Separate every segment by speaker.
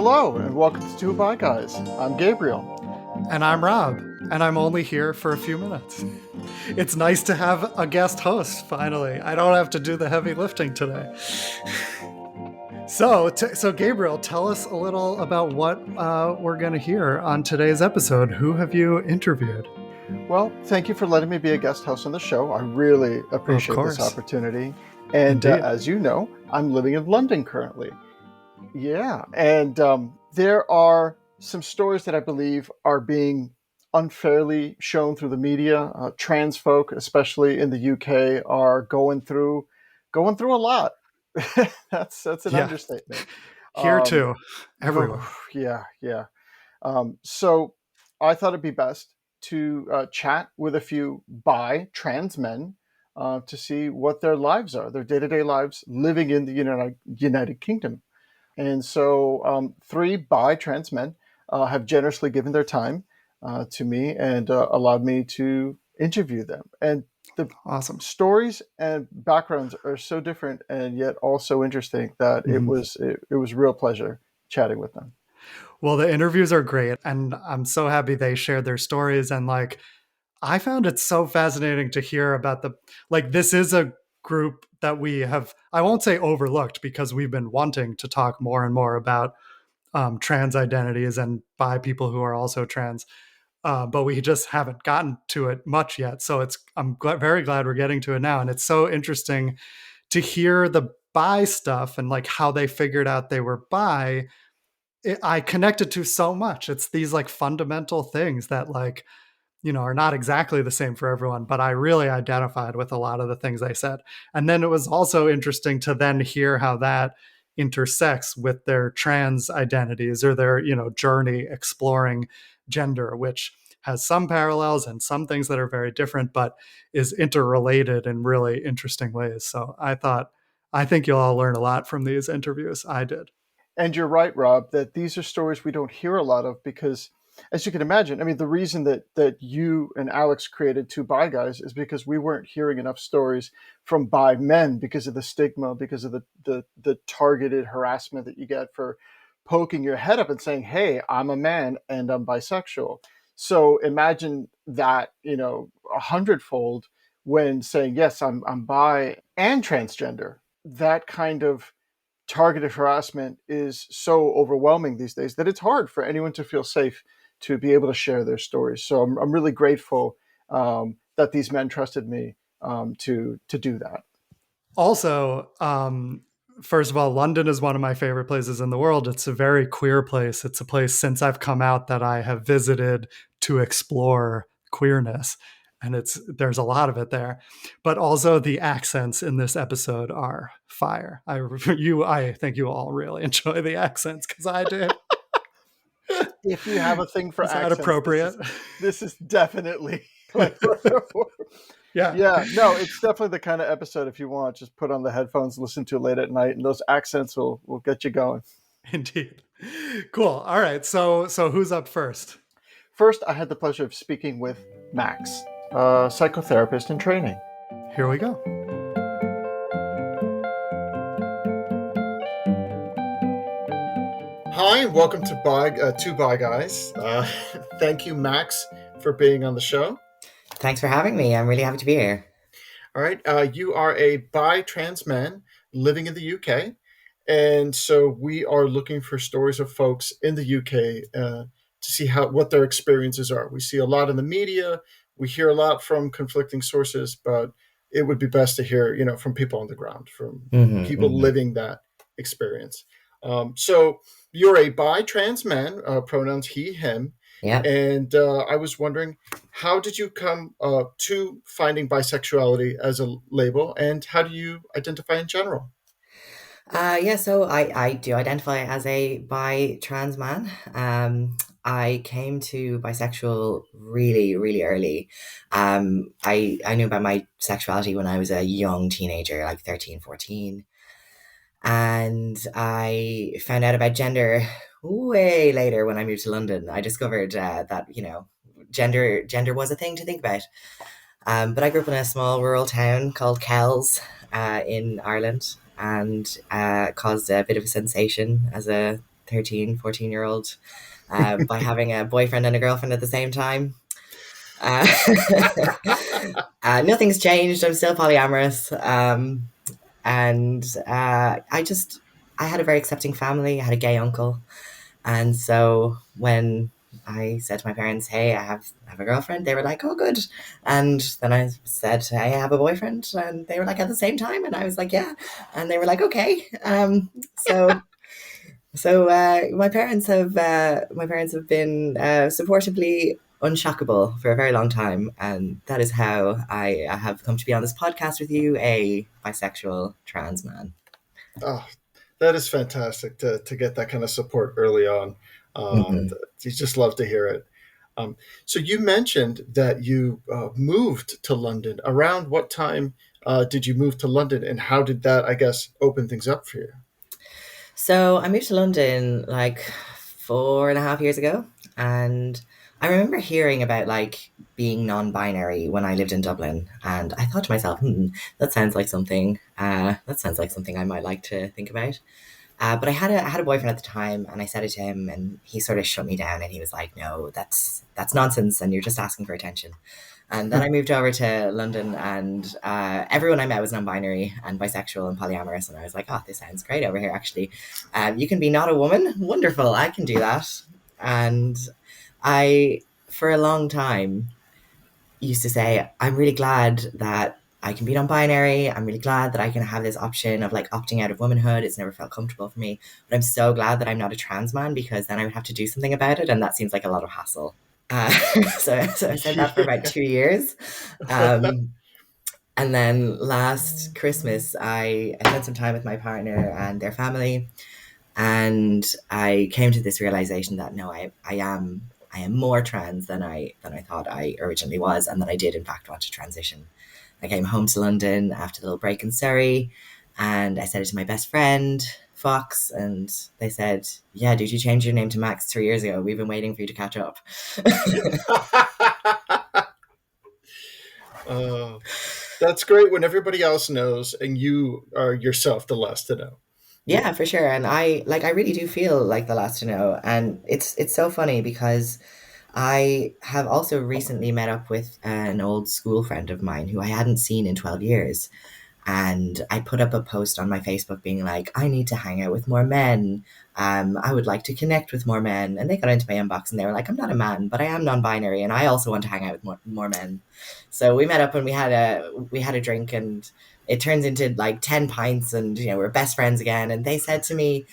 Speaker 1: Hello, and welcome to Two Bi Guys. I'm Gabriel.
Speaker 2: And I'm Rob, and I'm only here for a few minutes. It's nice to have a guest host, finally. I don't have to do the heavy lifting today. So Gabriel, tell us a little about what we're going to hear on today's episode. Who have you interviewed?
Speaker 1: Well, thank you for letting me be a guest host on the show. I really
Speaker 2: Of
Speaker 1: appreciate this
Speaker 2: course.
Speaker 1: opportunity. And as you know, I'm living in London currently. Yeah, and there are some stories that I believe are being unfairly shown through the media. Trans folk, especially in the UK, are going through a lot. That's an
Speaker 2: Yeah,
Speaker 1: understatement.
Speaker 2: here
Speaker 1: Um,
Speaker 2: too, everywhere.
Speaker 1: yeah. So I thought it'd be best to chat with a few bi trans men to see what their lives are, their day-to-day lives living in the United Kingdom. And so three bi trans men have generously given their time to me and allowed me to interview them. And the
Speaker 2: Awesome.
Speaker 1: stories and backgrounds are so different and yet also interesting that it
Speaker 2: Mhm.
Speaker 1: was a real pleasure chatting with them.
Speaker 2: Well, the interviews are great, and I'm so happy they shared their stories. And I found it so fascinating to hear about this is a group that we have, I won't say overlooked, because we've been wanting to talk more and more about trans identities and by people who are also trans. But we just haven't gotten to it much yet. So very glad we're getting to it now. And it's so interesting to hear the bi stuff and how they figured out they were bi. I connected to so much. It's these fundamental things that are not exactly the same for everyone, but I really identified with a lot of the things they said. And then it was also interesting to then hear how that intersects with their trans identities or their, journey exploring gender, which has some parallels and some things that are very different, but is interrelated in really interesting ways. So I think you'll all learn a lot from these interviews. I did.
Speaker 1: And you're right, Rob, that these are stories we don't hear a lot of because, as you can imagine, I mean, the reason that you and Alex created Two Bi Guys is because we weren't hearing enough stories from bi men because of the stigma, because of the targeted harassment that you get for poking your head up and saying, "Hey, I'm a man and I'm bisexual." So imagine that, a hundredfold when saying, "Yes, I'm bi and transgender." That kind of targeted harassment is so overwhelming these days that it's hard for anyone to feel safe to be able to share their stories. So I'm really grateful that these men trusted me to do that.
Speaker 2: Also, first of all, London is one of my favorite places in the world. It's a very queer place. It's a place since I've come out that I have visited to explore queerness. And there's a lot of it there. But also the accents in this episode are fire. I think you all really enjoy the accents because I did.
Speaker 1: If you have a thing for
Speaker 2: Is that
Speaker 1: accents,
Speaker 2: appropriate?
Speaker 1: this is definitely like
Speaker 2: Yeah,
Speaker 1: yeah, no, it's definitely the kind of episode if you want, just put on the headphones, listen to it late at night, and those accents will get you going.
Speaker 2: indeed. Cool. All right. So who's up first?
Speaker 1: First, I had the pleasure of speaking with Max, a psychotherapist in training.
Speaker 2: Here we go.
Speaker 1: Hi, and welcome to Two Bi Guys. Thank you, Max, for being on the show.
Speaker 3: Thanks for having me. I'm really happy to be here.
Speaker 1: All right, you are a bi trans man living in the UK, and so we are looking for stories of folks in the UK to see what their experiences are. We see a lot in the media, we hear a lot from conflicting sources, but it would be best to hear, from people on the ground, from people living that experience. So you're a bi trans man, pronouns he, him.
Speaker 3: Yeah.
Speaker 1: And I was wondering, how did you come to finding bisexuality as a label, and how do you identify in general?
Speaker 3: So I do identify as a bi trans man. I came to bisexual really, really early. I knew about my sexuality when I was a young teenager, like 13, 14. And I found out about gender way later when I moved to London. I discovered that, gender was a thing to think about. But I grew up in a small rural town called Kells in Ireland and caused a bit of a sensation as a 13, 14 year old by having a boyfriend and a girlfriend at the same time. Uh, nothing's changed. I'm still polyamorous. And I had a very accepting family. I had a gay uncle. And so when I said to my parents, "Hey, I have a girlfriend," they were like, "Oh, good." And then I said, "Hey, I have a boyfriend," and they were like at the same time, and I was like, "Yeah," and they were like, "Okay." So my parents have been supportively unshockable for a very long time, and that is how I have come to be on this podcast with you, a bisexual trans man.
Speaker 1: Oh, that is fantastic to get that kind of support early on.
Speaker 3: Hmm.
Speaker 1: You just love to hear it. So you mentioned that you moved to London. Around what time did you move to London, and how did that, I guess, open things up for you?
Speaker 3: So I moved to London like 4.5 years ago, and I remember hearing about like being non-binary when I lived in Dublin, and I thought to myself, that sounds like something. That sounds like something I might like to think about. But I had a boyfriend at the time, and I said it to him, and he sort of shut me down, and he was like, "No, that's nonsense, and you're just asking for attention." And then I moved over to London, and everyone I met was non-binary and bisexual and polyamorous, and I was like, "Oh, this sounds great over here. Actually, you can be not a woman. Wonderful, I can do that." And I, for a long time, used to say, "I'm really glad that I can be non-binary. I'm really glad that I can have this option of like opting out of womanhood. It's never felt comfortable for me, but I'm so glad that I'm not a trans man because then I would have to do something about it, and that seems like a lot of hassle." Uh, so I said that for about
Speaker 1: Yeah.
Speaker 3: 2 years. Um, and then last Christmas, I spent some time with my partner and their family, and I came to this realization that no, I am more trans than I thought I originally was, and that I did in fact want to transition. I came home to London after a little break in Surrey, and I said it to my best friend Fox, and they said, "Yeah, did you change your name to Max 3 years ago? We've been waiting for you to catch up."
Speaker 1: uh, that's great when everybody else knows and you are yourself the last to know.
Speaker 3: Yeah, for sure. And I really do feel like the last to know. And it's so funny because I have also recently met up with an old school friend of mine who I hadn't seen in 12 years. And I put up a post on my Facebook being like, "I need to hang out with more men. I would like to connect with more men." And they got into my inbox and they were like, "I'm not a man, but I am non-binary and I also want to hang out with more men." So we met up and we had a drink, and it turns into like 10 pints, and we're best friends again. And they said to me,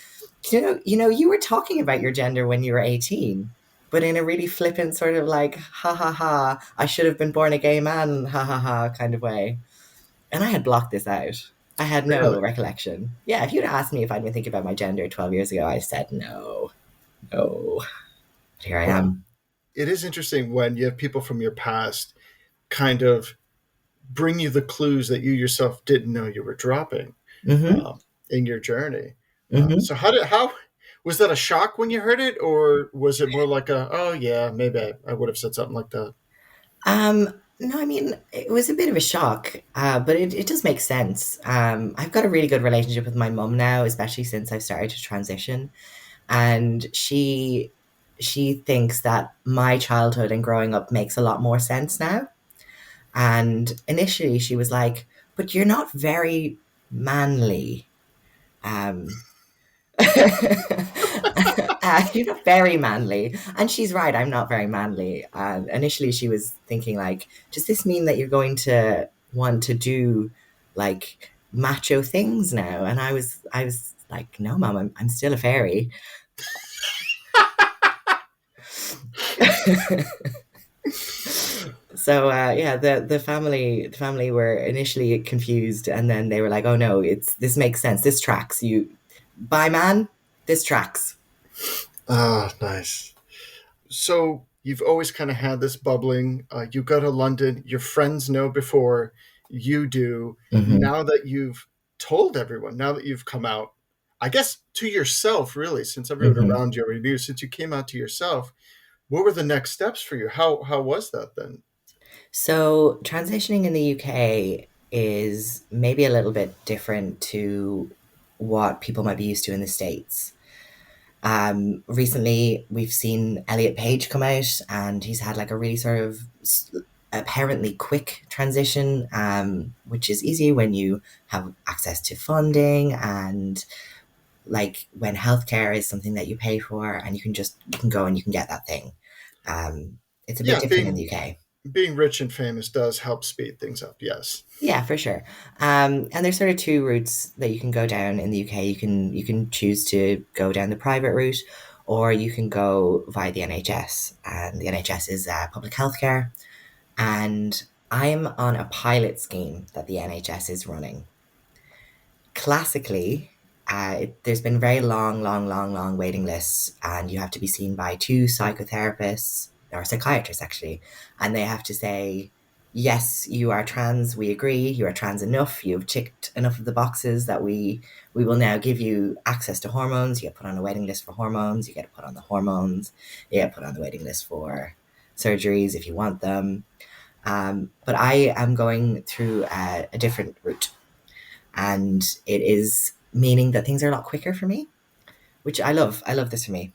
Speaker 3: you were talking about your gender when you were 18, but in a really flippant sort of like, ha ha ha, I should have been born a gay man, ha ha ha kind of way. And I had blocked this out. I had no
Speaker 1: Really?
Speaker 3: recollection. Yeah, if you'd asked me if I'd been thinking about my gender 12 years ago, I said no, no. But here I
Speaker 1: Wow.
Speaker 3: am.
Speaker 1: It is interesting when you have people from your past kind of bring you the clues that you yourself didn't know you were dropping
Speaker 3: Mm-hmm.
Speaker 1: um, in your journey.
Speaker 3: Mm-hmm.
Speaker 1: So how was that a shock when you heard it, or was it more like a, oh yeah, maybe I would have said something like that?
Speaker 3: No, I mean, it was a bit of a shock, but it does make sense. I've got a really good relationship with my mum now, especially since I've started to transition. And she thinks that my childhood and growing up makes a lot more sense now. And initially she was like, "But you're not very manly." Um, you're not very manly. And she's right, I'm not very manly. And initially she was thinking like, does this mean that you're going to want to do like macho things now? And I was like, no, mom, I'm still a fairy. So yeah, the family were initially confused, and then they were like, "Oh no, this makes sense. This tracks. You, by man, this tracks."
Speaker 1: Ah, nice. So you've always kind of had this bubbling. You go to London, your friends know before you do.
Speaker 3: Hmm.
Speaker 1: Now that you've told everyone, now that you've come out, I guess to yourself, really, since everyone
Speaker 3: Hmm.
Speaker 1: around you already knew, since you came out to yourself, what were the next steps for you? How was that then?
Speaker 3: So transitioning in the UK is maybe a little bit different to what people might be used to in the States. Recently, we've seen Elliot Page come out, and he's had like a really sort of apparently quick transition, which is easy when you have access to funding and like when healthcare is something that you pay for and you can go and you can get that thing. It's a bit
Speaker 1: Yeah,
Speaker 3: different in the UK.
Speaker 1: being rich and famous does help speed things up. Yes.
Speaker 3: Yeah, for sure. And there's sort of two routes that you can go down in the UK. You can choose to go down the private route, or you can go via the NHS. And the NHS is public healthcare. And I'm on a pilot scheme that the NHS is running. Classically, there's been very long waiting lists, and you have to be seen by two psychotherapists or psychiatrists actually, and they have to say, "Yes, you are trans. We agree. You are trans enough. You've ticked enough of the boxes that we will now give you access to hormones. You get put on a waiting list for hormones. You get put on the hormones. You get put on the waiting list for surgeries if you want them." But I am going through a different route, and it is meaning that things are a lot quicker for me, which I love. I love this for me.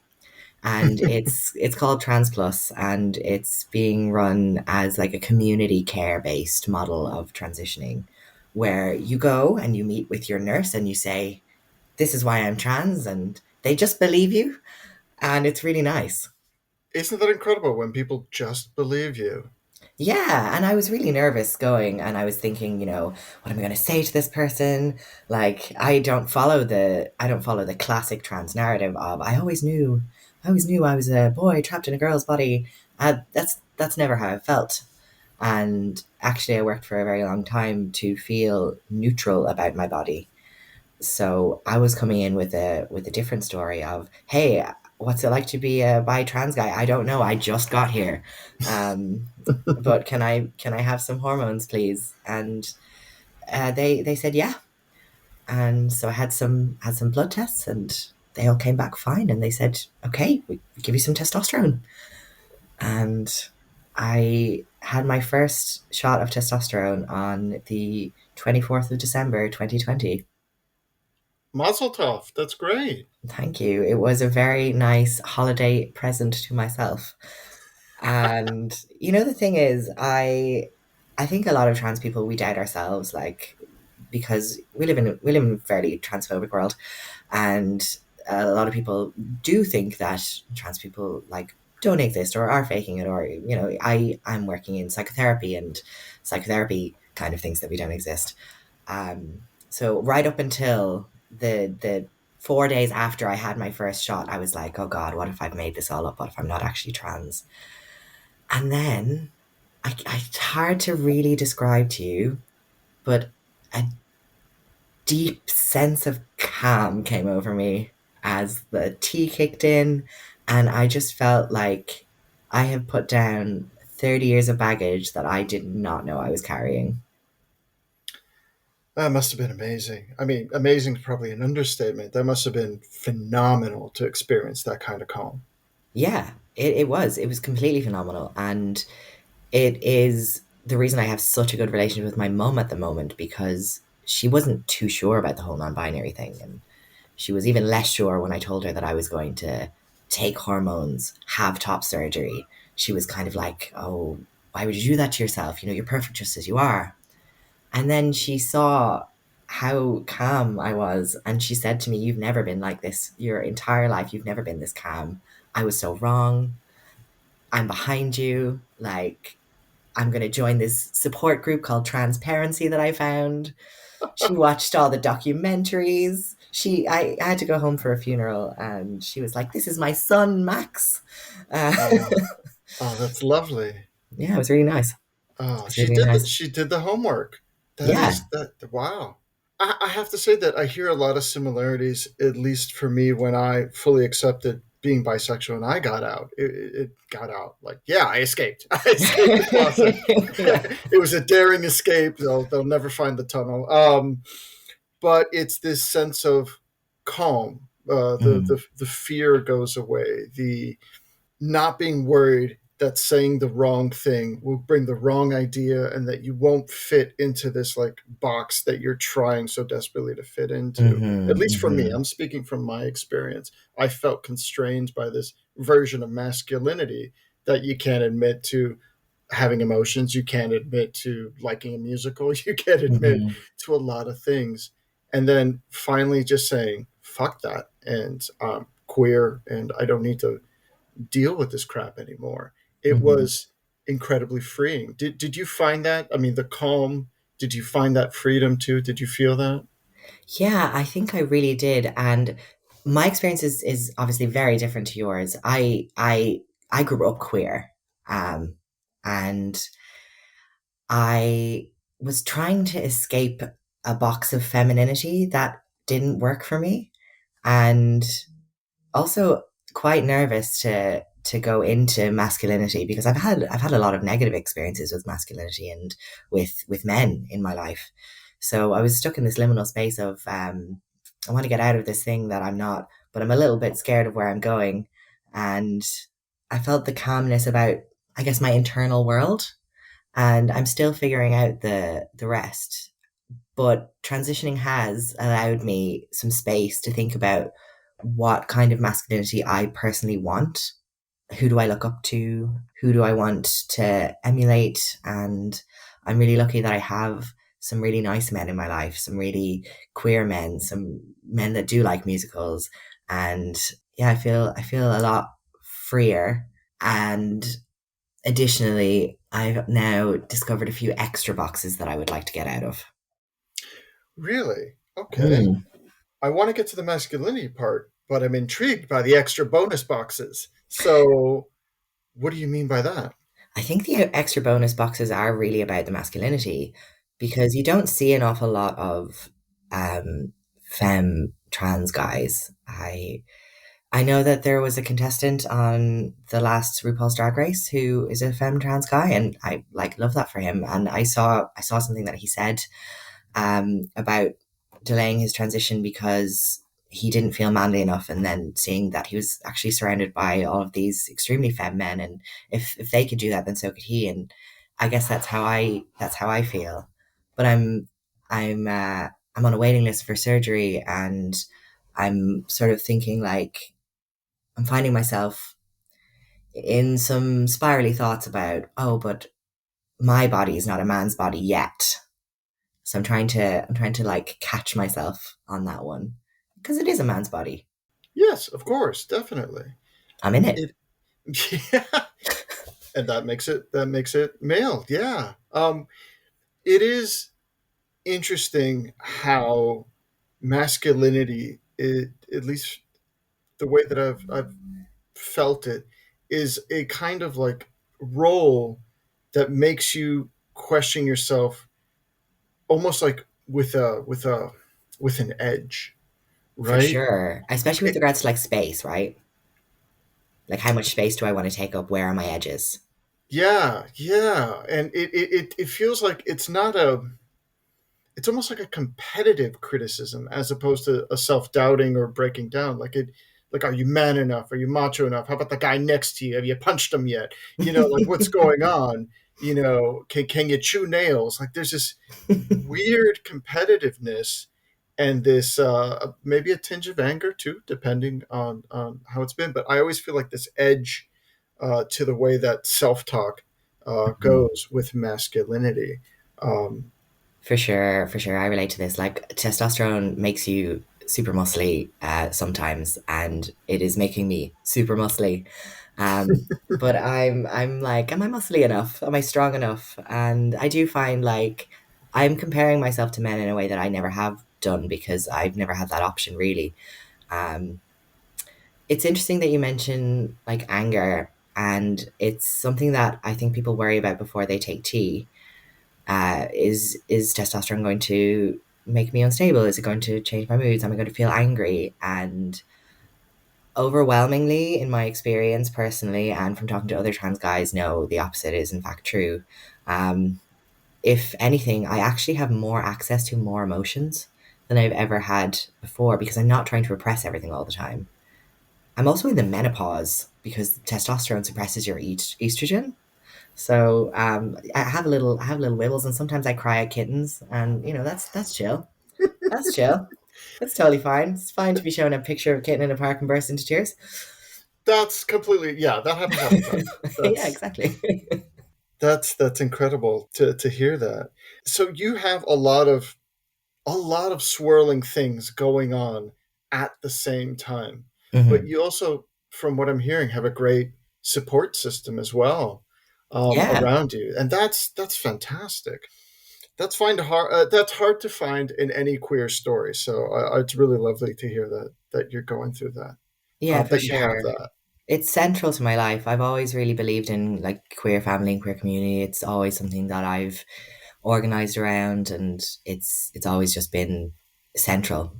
Speaker 3: And it's called Trans Plus, and it's being run as like a community care based model of transitioning, where you go and you meet with your nurse and you say, "This is why I'm trans," and they just believe you, and it's really nice.
Speaker 1: Isn't that incredible when people just believe you?
Speaker 3: Yeah, and I was really nervous going, and I was thinking, what am I going to say to this person? Like, I don't follow the classic trans narrative of I always knew I was a boy trapped in a girl's body. That's never how I felt. And actually, I worked for a very long time to feel neutral about my body. So I was coming in with a different story of, hey, what's it like to be a bi trans guy? I don't know. I just got here. Um, but can I have some hormones, please? And they said yeah, and so I had some blood tests, and they all came back fine, and they said, okay, we give you some testosterone, and I had my first shot of testosterone on the 24th of December 2020.
Speaker 1: Mazel tov. That's great.
Speaker 3: Thank you. It was a very nice holiday present to myself. And the thing is, I think a lot of trans people, we doubt ourselves, like, because we live in a fairly transphobic world, and a lot of people do think that trans people like don't exist or are faking it, or I'm working in psychotherapy, and psychotherapy kind of thinks that we don't exist. So right up until the 4 days after I had my first shot, I was like, oh God, what if I've made this all up? What if I'm not actually trans? And then it's hard to really describe to you, but a deep sense of calm came over me as the tea kicked in, and I just felt like I have put down 30 years of baggage that I did not know I was carrying.
Speaker 1: That must have been amazing. I mean, amazing is probably an understatement. That must have been phenomenal to experience that kind of calm.
Speaker 3: Yeah, it was. It was completely phenomenal. And it is the reason I have such a good relationship with my mum at the moment, because she wasn't too sure about the whole non binary thing. And she was even less sure when I told her that I was going to take hormones, have top surgery. She was kind of like, oh, why would you do that to yourself? You're perfect just as you are. And then she saw how calm I was. And she said to me, you've never been like this your entire life. You've never been this calm. I was so wrong. I'm behind you. Like, I'm going to join this support group called Transparency that I found. She watched all the documentaries. I had to go home for a funeral, and she was like, "This is my son, Max." Uh,
Speaker 1: Oh, oh, that's lovely.
Speaker 3: yeah, it was really nice. It
Speaker 1: Oh,
Speaker 3: was really nice.
Speaker 1: she did the homework. That
Speaker 3: Yeah.
Speaker 1: is that. Wow. I have to say that I hear a lot of similarities, at least for me, when I fully accepted being bisexual and I got out. It got out. Like, yeah, I escaped. I escaped the closet.
Speaker 3: Yeah.
Speaker 1: It was a daring escape. They'll never find the tunnel. But it's this sense of calm.
Speaker 3: Mm,
Speaker 1: The fear goes away. The not being worried that saying the wrong thing will bring the wrong idea, and that you won't fit into this like box that you're trying so desperately to fit into. At
Speaker 3: Mm-hmm,
Speaker 1: least for me,
Speaker 3: mm-hmm,
Speaker 1: I'm speaking from my experience. I felt constrained by this version of masculinity that you can't admit to having emotions, you can't admit to liking a musical, you can't admit
Speaker 3: mm-hmm,
Speaker 1: to a lot of things. And then finally just saying, fuck that. And I'm queer and I don't need to deal with this crap anymore. It
Speaker 3: mm-hmm.
Speaker 1: was incredibly freeing. Did you find that? I mean, the calm, did you find that freedom too? Did you feel that?
Speaker 3: Yeah, I think I really did. And my experience is obviously very different to yours. I grew up queer. Um, and I was trying to escape a box of femininity that didn't work for me. And also quite nervous to go into masculinity because I've had a lot of negative experiences with masculinity and with men in my life. So I was stuck in this liminal space of I want to get out of this thing that I'm not, but I'm a little bit scared of where I'm going. And I felt the calmness about, I guess, my internal world. And I'm still figuring out the rest. But transitioning has allowed me some space to think about what kind of masculinity I personally want. Who do I look up to? Who do I want to emulate? And I'm really lucky that I have some really nice men in my life, some really queer men, some men that do like musicals. And yeah, I feel a lot freer. And additionally, I've now discovered a few extra boxes that I would like to get out of.
Speaker 1: Really? Okay.
Speaker 3: Hmm.
Speaker 1: I want to get to the masculinity part, but I'm intrigued by the extra bonus boxes. So, what do you mean by that?
Speaker 3: I think the extra bonus boxes are really about the masculinity because you don't see an awful lot of femme trans guys. I know that there was a contestant on the last RuPaul's Drag Race who is a femme trans guy, and I like love that for him. And I saw something that he said about delaying his transition because he didn't feel manly enough, and then seeing that he was actually surrounded by all of these extremely femme men, and if they could do that, then so could he. And I guess that's how I feel. But I'm on a waiting list for surgery, and I'm sort of thinking like I'm finding myself in some spirally thoughts about, oh, but my body is not a man's body yet. So I'm trying to like catch myself on that one because it is a man's body.
Speaker 1: Yes, of course, definitely.
Speaker 3: I'm in it
Speaker 1: It yeah, and that makes it male. Yeah. It is interesting how masculinity, at least the way that I've felt it, is a kind of like role that makes you question yourself, almost like with an edge,
Speaker 3: for
Speaker 1: right?
Speaker 3: sure, especially with
Speaker 1: It,
Speaker 3: regards to like space, right? Like how much space do I want to take up? Where are my edges?
Speaker 1: yeah, yeah, and it feels like it's almost like a competitive criticism as opposed to a self-doubting or breaking down. Like, are you man enough? Are you macho enough? How about the guy next to you? Have you punched him yet? Like, what's going on? Can you chew nails? Like, there's this weird competitiveness, and this maybe a tinge of anger too, depending on how it's been. But I always feel like this edge to the way that self-talk
Speaker 3: Mhm.
Speaker 1: goes with masculinity. um,
Speaker 3: For sure, I relate to this. Like testosterone makes you super muscly sometimes, and it is making me super muscly. But I'm like, am I muscly enough? Am I strong enough? And I do find like I'm comparing myself to men in a way that I never have done because I've never had that option really. Um, it's interesting that you mention like anger, and it's something that I think people worry about before they take tea. Is testosterone going to make me unstable? Is it going to change my moods? Am I going to feel angry? And overwhelmingly, in my experience personally, and from talking to other trans guys, no, the opposite is in fact true. Um, if anything, I actually have more access to more emotions than I've ever had before because I'm not trying to repress everything all the time. I'm also in the menopause. because testosterone suppresses your estrogen. So I have little wibbles, and sometimes I cry at kittens, and that's chill. That's chill. It's totally fine. It's fine to be shown a picture of a kitten in a park and burst into tears.
Speaker 1: That's completely, yeah, that happens all the time.
Speaker 3: Yeah,
Speaker 1: That's
Speaker 3: exactly.
Speaker 1: that's incredible to hear that. So you have a lot of swirling things going on at the same time. But
Speaker 3: Hmm.
Speaker 1: you also, from what I'm hearing, have a great support system as well,
Speaker 3: Yeah,
Speaker 1: around you, and that's fantastic. That's hard to find in any queer story. So it's really lovely to hear that you're going through that,
Speaker 3: yeah, for
Speaker 1: that you have
Speaker 3: sure.
Speaker 1: that.
Speaker 3: It's central to my life. I've always really believed in like queer family and queer community. It's always something that I've organized around, and it's always just been central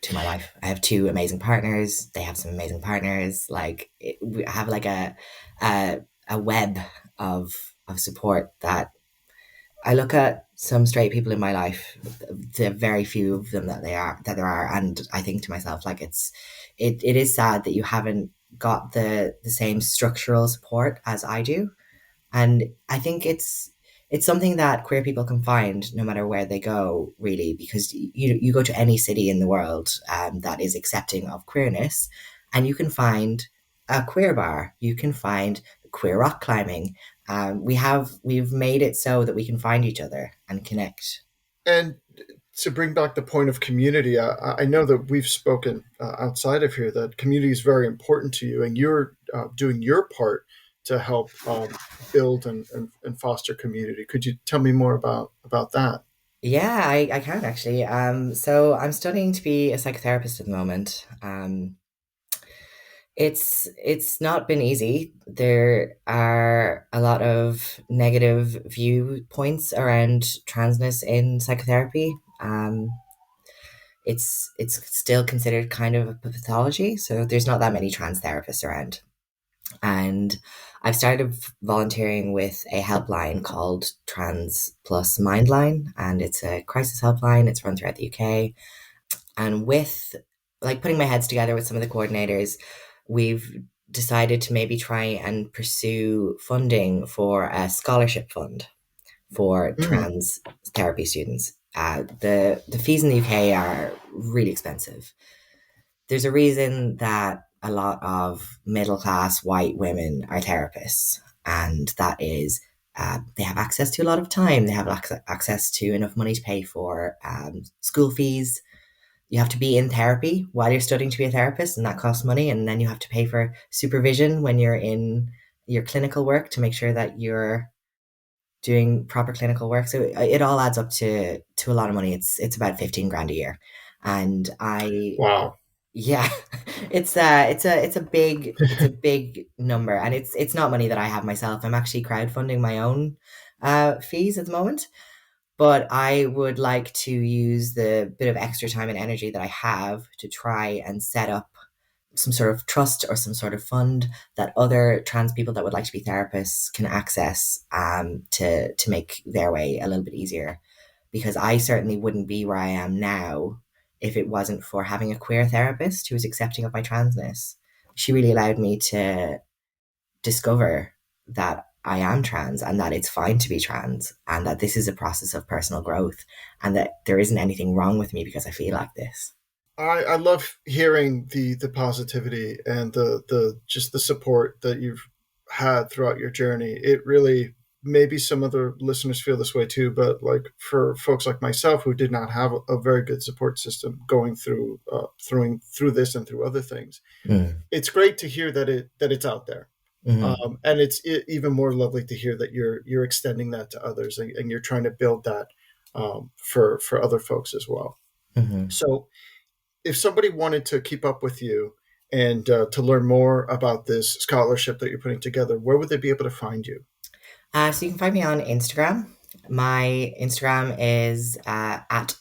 Speaker 3: to my life. I have two amazing partners. They have some amazing partners. We have like a web of support that I look at some straight people in my life, the very few of them that there are, and I think to myself, like it is sad that you haven't got the same structural support as I do. And I think it's something that queer people can find no matter where they go, really, because you go to any city in the world that is accepting of queerness, and you can find a queer bar, you can find queer rock climbing. We've made it so that we can find each other and connect.
Speaker 1: And to bring back the point of community, I know that we've spoken outside of here that community is very important to you, and you're doing your part to help build and foster community. Could you tell me more about that?
Speaker 3: Yeah, I can actually. So I'm studying to be a psychotherapist at the moment. It's not been easy. There are a lot of negative viewpoints around transness in psychotherapy. It's still considered kind of a pathology, so there's not that many trans therapists around. And I've started volunteering with a helpline called Trans Plus Mindline, and it's a crisis helpline. It's run throughout the UK, and with like putting my heads together with some of the coordinators, we've decided to maybe try and pursue funding for a scholarship fund for
Speaker 1: Mm.
Speaker 3: trans therapy students. The fees in the UK are really expensive. There's a reason that a lot of middle class white women are therapists, and that is they have access to a lot of time. They have access to enough money to pay for school fees. You have to be in therapy while you're studying to be a therapist, and that costs money. And then you have to pay for supervision when you're in your clinical work to make sure that you're doing proper clinical work. So it all adds up to a lot of money. It's about 15 grand a year, and I
Speaker 1: Wow.
Speaker 3: yeah, it's a big number, and it's not money that I have myself. I'm actually crowdfunding my own fees at the moment, but I would like to use the bit of extra time and energy that I have to try and set up some sort of trust or some sort of fund that other trans people that would like to be therapists can access to make their way a little bit easier. Because I certainly wouldn't be where I am now if it wasn't for having a queer therapist who was accepting of my transness. She really allowed me to discover that I am trans and that it's fine to be trans and that this is a process of personal growth and that there isn't anything wrong with me because I feel like this.
Speaker 1: I love hearing the positivity and the just the support that you've had throughout your journey. It really, maybe some other listeners feel this way too, but like for folks like myself who did not have a very good support system going through this and through other things,
Speaker 3: Mm.
Speaker 1: it's great to hear that it's out there.
Speaker 3: Hmm.
Speaker 1: And it's even more lovely to hear that you're extending that to others, and you're trying to build that for other folks as well.
Speaker 3: Hmm.
Speaker 1: So if somebody wanted to keep up with you and to learn more about this scholarship that you're putting together, where would they be able to find you?
Speaker 3: So you can find me on Instagram. My Instagram is at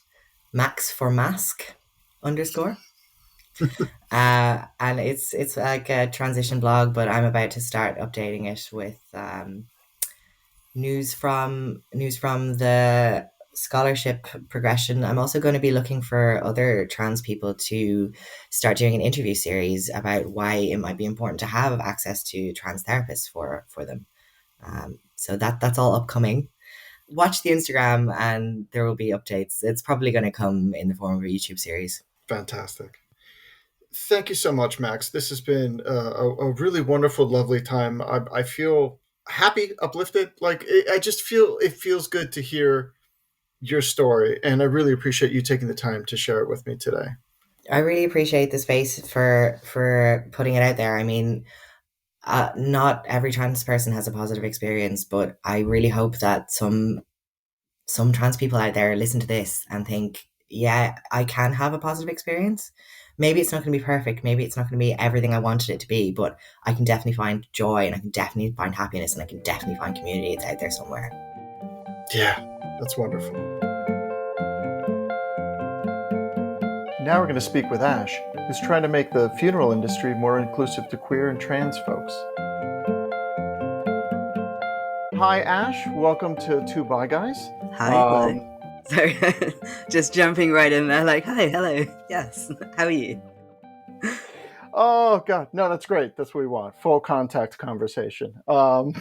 Speaker 3: max for mask underscore. And it's like a transition blog, but I'm about to start updating it with news from the scholarship progression, I'm also going to be looking for other trans people to start doing an interview series about why it might be important to have access to trans therapists for them. So that's all upcoming. Watch the Instagram, and there will be updates. It's probably going to come in the form of a YouTube series.
Speaker 1: Fantastic. Thank you so much, Max. This has been a really wonderful, lovely time. I feel happy, uplifted. Like I just feel it feels good to hear your story, and I really appreciate you taking the time to share it with me today.
Speaker 3: I really appreciate the space for putting it out there. I mean, not every trans person has a positive experience, but I really hope that some trans people out there listen to this and think, yeah, I can have a positive experience. Maybe it's not going to be perfect. Maybe it's not going to be everything I wanted it to be, but I can definitely find joy, and I can definitely find happiness, and I can definitely find community. It's out there somewhere.
Speaker 1: Yeah, that's wonderful. Now we're going to speak with Ash, who's trying to make the funeral industry more inclusive to queer and trans folks. Hi, Ash. Welcome to Two Bi Guys.
Speaker 4: Hi, hello. Sorry, just jumping right in there like, hi, hello. Yes, how are you?
Speaker 1: Oh, God. No, that's great. That's what we want. Full contact conversation. For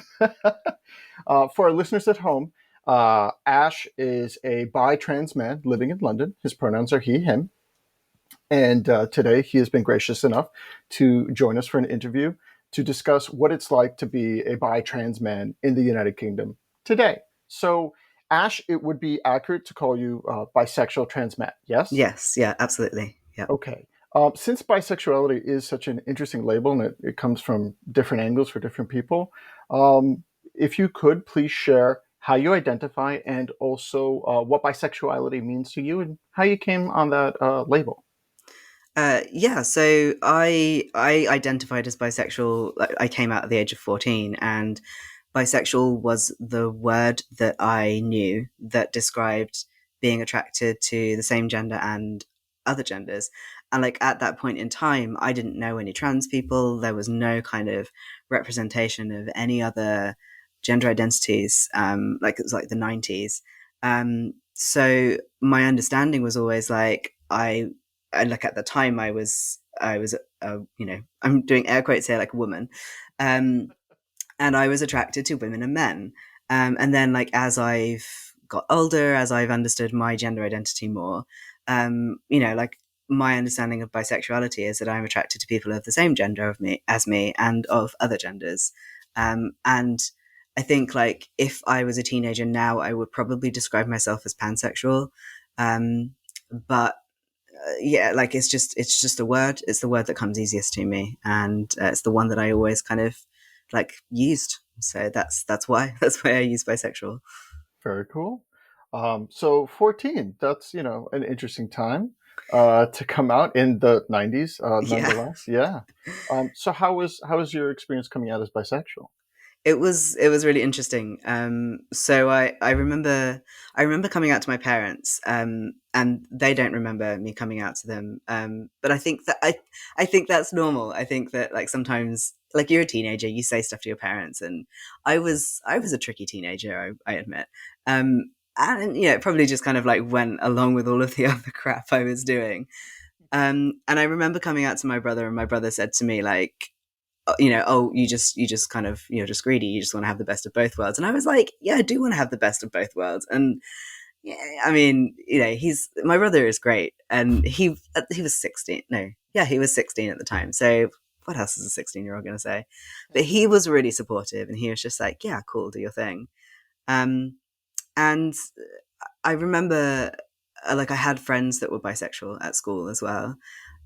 Speaker 1: our listeners at home, Ash is a bi-trans man living in London. His pronouns are he, him. And today he has been gracious enough to join us for an interview to discuss what it's like to be a bi-trans man in the United Kingdom today. So, Ash, it would be accurate to call you bisexual trans man, yes?
Speaker 4: Yes, yeah, absolutely. Yeah.
Speaker 1: Okay. Since bisexuality is such an interesting label and it comes from different angles for different people, if you could please share how you identify and also what bisexuality means to you and how you came on that label.
Speaker 4: Yeah, so I identified as bisexual. I came out at the age of 14, and bisexual was the word that I knew that described being attracted to the same gender and other genders. And like at that point in time, I didn't know any trans people. There was no kind of representation of any other gender identities. Like it was like the 90s. So my understanding was always like and like at the time I was I'm doing air quotes here, like a woman, and I was attracted to women and men, and then like as I've got older, as I've understood my gender identity more, like my understanding of bisexuality is that I'm attracted to people of the same gender of me as me and of other genders, and I think like if I was a teenager now, I would probably describe myself as pansexual, but yeah, like it's just a word. It's the word that comes easiest to me, and it's the one that I always kind of like used. So that's why I use bisexual.
Speaker 1: Very cool. So 14, that's, an interesting time to come out in the 90s, nonetheless. Yeah. So how was your experience coming out as bisexual?
Speaker 4: It was really interesting. So I remember coming out to my parents, and they don't remember me coming out to them. But I think that I think that's normal. I think that like sometimes like you're a teenager, you say stuff to your parents, and I was a tricky teenager, I admit. And it probably just kind of like went along with all of the other crap I was doing. And I remember coming out to my brother, and my brother said to me like, oh, you just kind of, just greedy. You just want to have the best of both worlds. And I was like, yeah, I do want to have the best of both worlds. And yeah, I mean, my brother is great. And he was 16. No, yeah, he was 16 at the time. So what else is a 16-year-old going to say? But he was really supportive, and he was just like, yeah, cool, do your thing. And I remember like I had friends that were bisexual at school as well.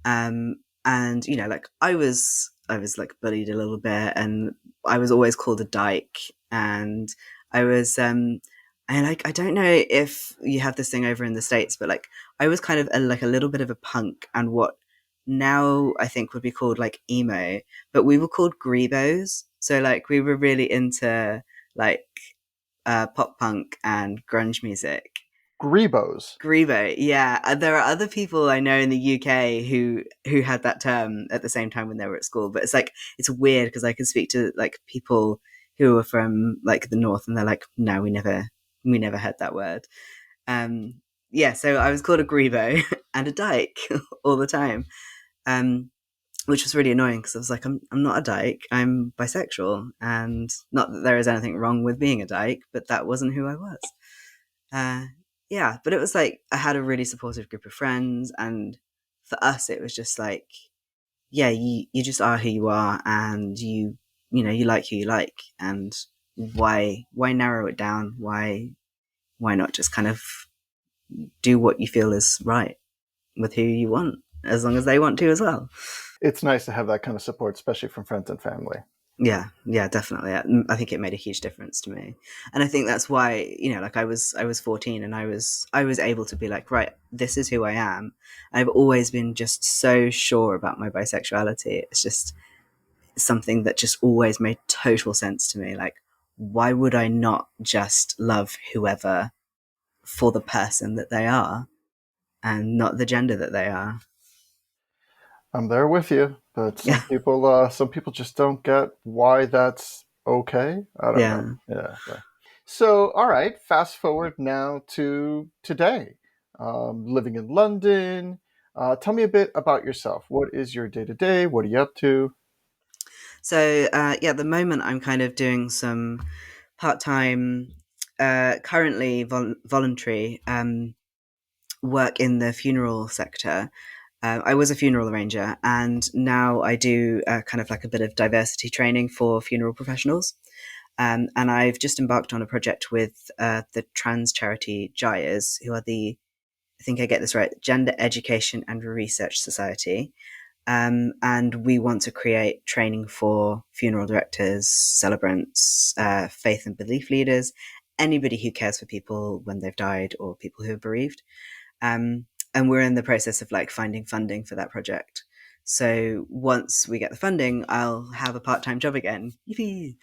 Speaker 4: And like I was like bullied a little bit, and I was always called a dyke, and I was and like I don't know if you have this thing over in the States, but like I was kind of like a little bit of a punk, and what now I think would be called like emo, but we were called grebos. So like we were really into like pop punk and grunge music.
Speaker 1: Grebos.
Speaker 4: Grebo, yeah. There are other people I know in the UK who had that term at the same time when they were at school, but it's like it's weird because I can speak to like people who are from like the north, and they're like, no, we never had that word. Yeah, so I was called a grebo and a dyke all the time, um, which was really annoying because I was like, I'm not a dyke, I'm bisexual, and not that there is anything wrong with being a dyke, but that wasn't who I was. Uh, yeah, but it was like I had a really supportive group of friends, and for us, it was just like, yeah, you just are who you are, and you like who you like, and why narrow it down? Why not just kind of do what you feel is right with who you want, as long as they want to as well.
Speaker 1: It's nice to have that kind of support, especially from friends and family.
Speaker 4: Yeah, definitely. I think it made a huge difference to me, and I think that's why, like I was 14, and I was able to be like, right, this is who I am. I've always been just so sure about my bisexuality. It's just something that just always made total sense to me. Like, why would I not just love whoever for the person that they are and not the gender that they are?
Speaker 1: I'm there with you, but
Speaker 4: Yeah,
Speaker 1: some people just don't get why that's okay. I don't know.
Speaker 4: yeah.
Speaker 1: Yeah. So, all right, fast forward now to today. Living in London. Tell me a bit about yourself. What is your day to day? What are you up to?
Speaker 4: So yeah, at the moment I'm kind of doing some part-time, currently voluntary work in the funeral sector. I was a funeral arranger, and now I do kind of like a bit of diversity training for funeral professionals. And I've just embarked on a project with the trans charity Gyres, who are I think I get this right, Gender Education and Research Society. And we want to create training for funeral directors, celebrants, faith and belief leaders, anybody who cares for people when they've died or people who are bereaved. And we're in the process of like finding funding for that project. So once we get the funding, I'll have a part-time job again. Yippee!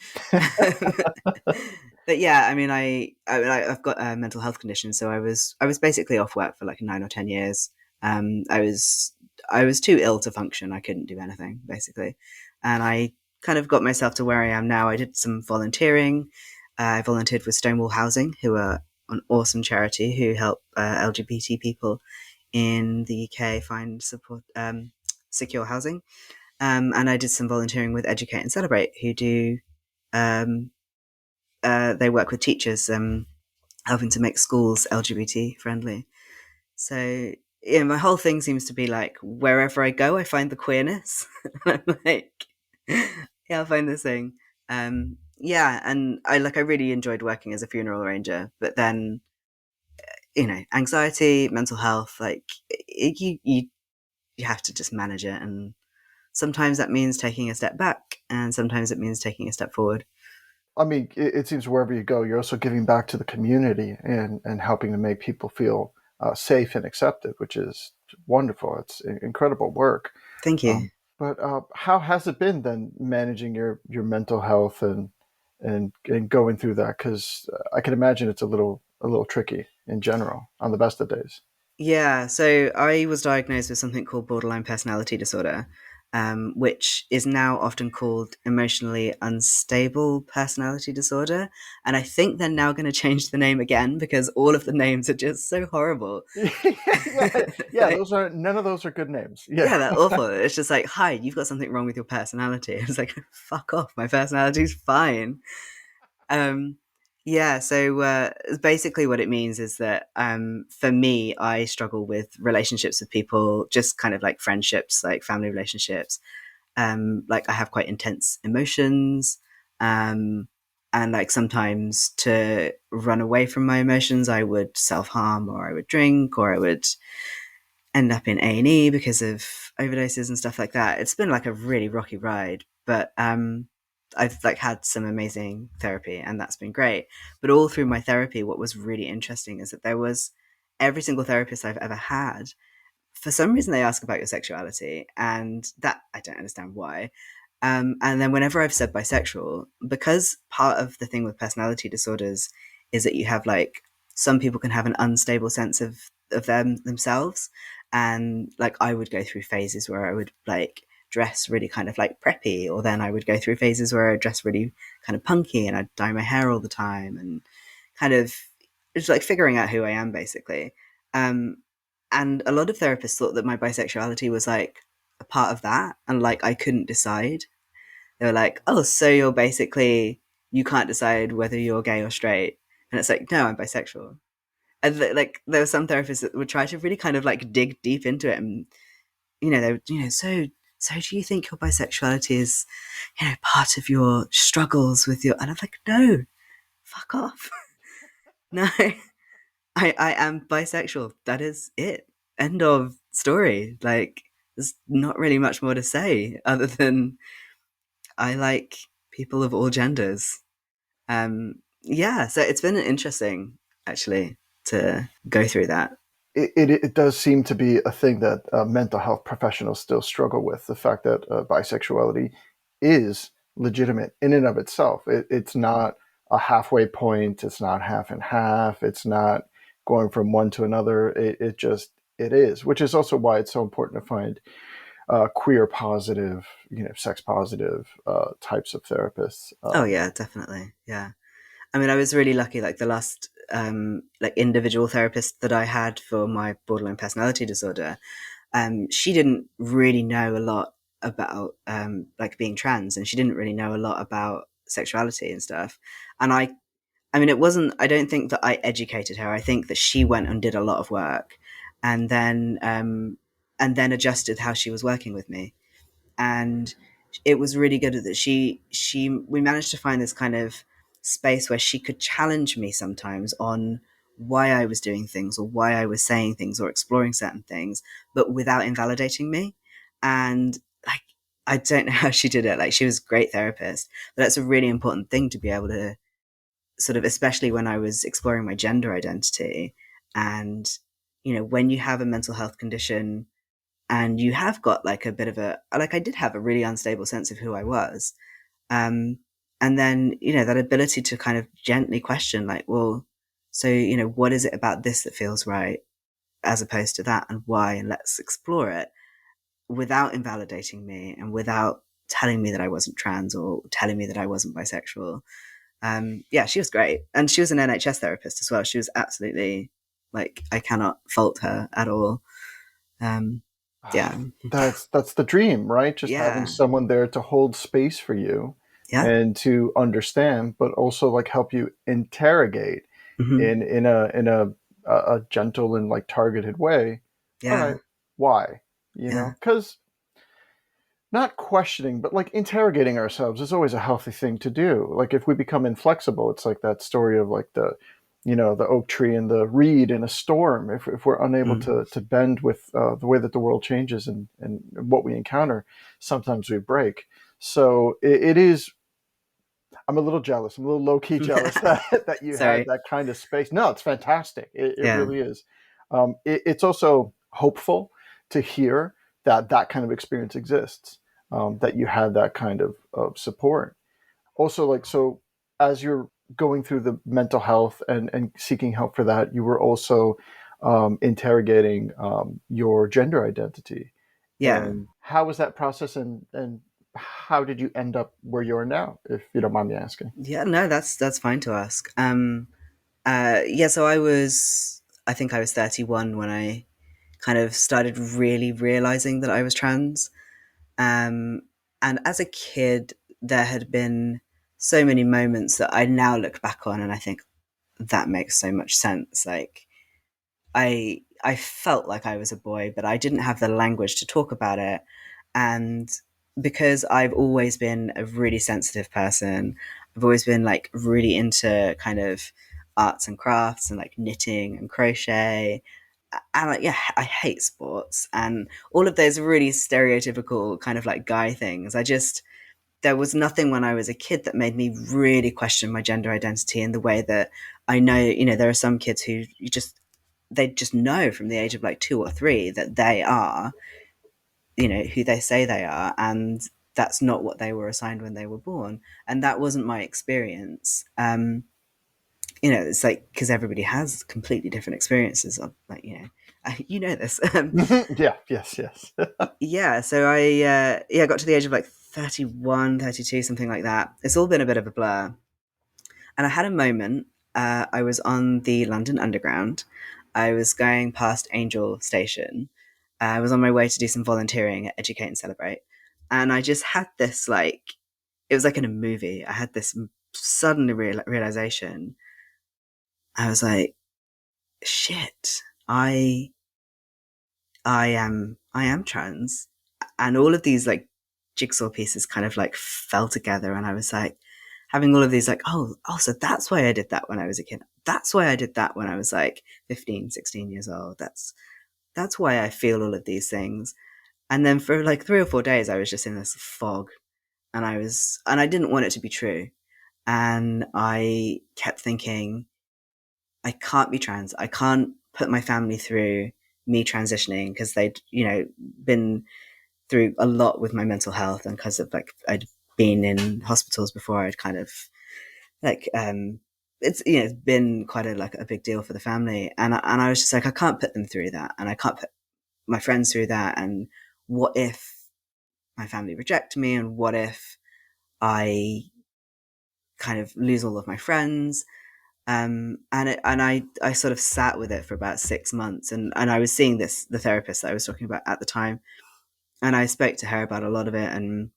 Speaker 4: But yeah, I mean, I've got a mental health condition, so I was basically off work for like 9 or 10 years. I was too ill to function. I couldn't do anything basically, and I kind of got myself to where I am now. I did some volunteering. I volunteered with Stonewall Housing, who are an awesome charity who help LGBT people in the UK find support, secure housing. And I did some volunteering with Educate and Celebrate, who do um, they work with teachers, helping to make schools LGBT friendly. So yeah, my whole thing seems to be like wherever I go, I find the queerness. I'm like, yeah, I'll find this thing. Yeah, and I really enjoyed working as a funeral arranger, but then anxiety, mental health, like you have to just manage it, and sometimes that means taking a step back, and sometimes it means taking a step forward.
Speaker 1: I mean, it seems wherever you go, you're also giving back to the community and helping to make people feel safe and accepted, which is wonderful. It's incredible work.
Speaker 4: Thank you.
Speaker 1: But how has it been then managing your mental health and going through that? Because I can imagine it's a little tricky in general on the best of days.
Speaker 4: Yeah, so I was diagnosed with something called borderline personality disorder, which is now often called emotionally unstable personality disorder. And I think they're now going to change the name again because all of the names are just so horrible.
Speaker 1: Yeah, yeah.
Speaker 4: Like,
Speaker 1: Those are none of those are good names. Yeah.
Speaker 4: yeah, they're awful. It's just like, hi, you've got something wrong with your personality. It's like, fuck off, my personality's fine. Um, yeah, so basically, what it means is that for me, I struggle with relationships with people, just kind of like friendships, like family relationships. Like I have quite intense emotions, um, and like sometimes to run away from my emotions, I would self harm, or I would drink, or I would end up in A&E because of overdoses and stuff like that. It's been like a really rocky ride, but I've like had some amazing therapy, and that's been great. But all through my therapy, what was really interesting is that there was every single therapist I've ever had, for some reason they ask about your sexuality, and that I don't understand why. And then whenever I've said bisexual, because part of the thing with personality disorders is that you have like some people can have an unstable sense of themselves, and like I would go through phases where I would like dress really kind of like preppy, or then I would go through phases where I dress really kind of punky, and I'd dye my hair all the time, and kind of it's like figuring out who I am basically. Um, and a lot of therapists thought that my bisexuality was like a part of that, and like I couldn't decide. They were like, "Oh, so you're basically you can't decide whether you're gay or straight," and it's like, "No, I'm bisexual." And like there were some therapists that would try to really kind of like dig deep into it, and they would, so do you think your bisexuality is, part of your struggles with your? And I'm like, no, fuck off, no. I am bisexual. That is it. End of story. Like, there's not really much more to say other than I like people of all genders. Yeah, so it's been interesting actually to go through that.
Speaker 1: It does seem to be a thing that mental health professionals still struggle with, the fact that bisexuality is legitimate in and of itself. It's not a halfway point. It's not half and half. It's not going from one to another. It just it is, which is also why it's so important to find queer positive, sex positive types of therapists.
Speaker 4: Oh yeah, definitely. Yeah. I mean, I was really lucky. Like the last like individual therapist that I had for my borderline personality disorder, she didn't really know a lot about like being trans, and she didn't really know a lot about sexuality and stuff. And I mean, it wasn't. I don't think that I educated her. I think that she went and did a lot of work, and then adjusted how she was working with me, and it was really good that she we managed to find this kind of space where she could challenge me sometimes on why I was doing things or why I was saying things or exploring certain things, but without invalidating me. And like, I don't know how she did it. Like, she was a great therapist, but that's a really important thing to be able to sort of, especially when I was exploring my gender identity. And, when you have a mental health condition and you have got like a bit of a, like, I did have a really unstable sense of who I was. Um, and then, that ability to kind of gently question, like, well, so, what is it about this that feels right as opposed to that, and why? And let's explore it without invalidating me and without telling me that I wasn't trans or telling me that I wasn't bisexual. Yeah, she was great. And she was an NHS therapist as well. She was absolutely, like, I cannot fault her at all. Um, yeah.
Speaker 1: That's the dream, right? Just having
Speaker 4: Yeah.
Speaker 1: someone there to hold space for you
Speaker 4: Yeah.
Speaker 1: and to understand, but also like help you interrogate
Speaker 4: Hmm.
Speaker 1: in a gentle and like targeted way. All right,
Speaker 4: Yeah.
Speaker 1: why?
Speaker 4: Yeah.
Speaker 1: Because not questioning, but like interrogating ourselves is always a healthy thing to do. Like if we become inflexible, it's like that story of like the oak tree and the reed in a storm. If we're unable
Speaker 4: Mm.
Speaker 1: to bend with the way that the world changes and what we encounter, sometimes we break. So it is. I'm a little jealous. I'm a little low key jealous that you had
Speaker 4: Sorry.
Speaker 1: that kind of space. No, it's fantastic. It
Speaker 4: Yeah.
Speaker 1: really is. It's also hopeful to hear that that kind of experience exists. That you had that kind of support. Also, like so, as you're going through the mental health and seeking help for that, you were also interrogating your gender identity.
Speaker 4: Yeah.
Speaker 1: And how was that process, and how did you end up where you are now, if you don't mind me asking?
Speaker 4: Yeah. No, that's fine to ask. Yeah. So I think I was 31 when I kind of started really realizing that I was trans. Um, and as a kid, there had been so many moments that I now look back on and I think that makes so much sense. Like, I felt like I was a boy, but I didn't have the language to talk about it. And because I've always been a really sensitive person, I've always been like really into kind of arts and crafts and like knitting and crochet. And like, yeah, I hate sports and all of those really stereotypical kind of like guy things. There was nothing when I was a kid that made me really question my gender identity in the way that I know, there are some kids who they just know from the age of like 2 or 3 that they are, who they say they are. And that's not what they were assigned when they were born. And that wasn't my experience. It's like, because everybody has completely different experiences of like, this.
Speaker 1: Yeah, yes, yes.
Speaker 4: Yeah. So I got to the age of like 31, 32, something like that. It's all been a bit of a blur. And I had a moment I was on the London Underground. I was going past Angel Station. I was on my way to do some volunteering at Educate and Celebrate. And I just had this, like, it was like in a movie. I had this sudden realization. I was like, shit, I am trans. And all of these like jigsaw pieces kind of like fell together. And I was like, having all of these like, oh, so that's why I did that when I was a kid. That's why I did that when I was like 15, 16 years old. That's why I feel all of these things. And then for like 3 or 4 days, I was just in this fog, and I didn't want it to be true. And I kept thinking, I can't be trans. I can't put my family through me transitioning, because they'd, been through a lot with my mental health, and because of like I'd been in hospitals before. I'd kind of like it's been quite a big deal for the family, and I was just like, I can't put them through that, and I can't put my friends through that. And what if my family reject me, and what if I kind of lose all of my friends? And I sort of sat with it for about 6 months, and I was seeing the therapist that I was talking about at the time, and I spoke to her about a lot of it. And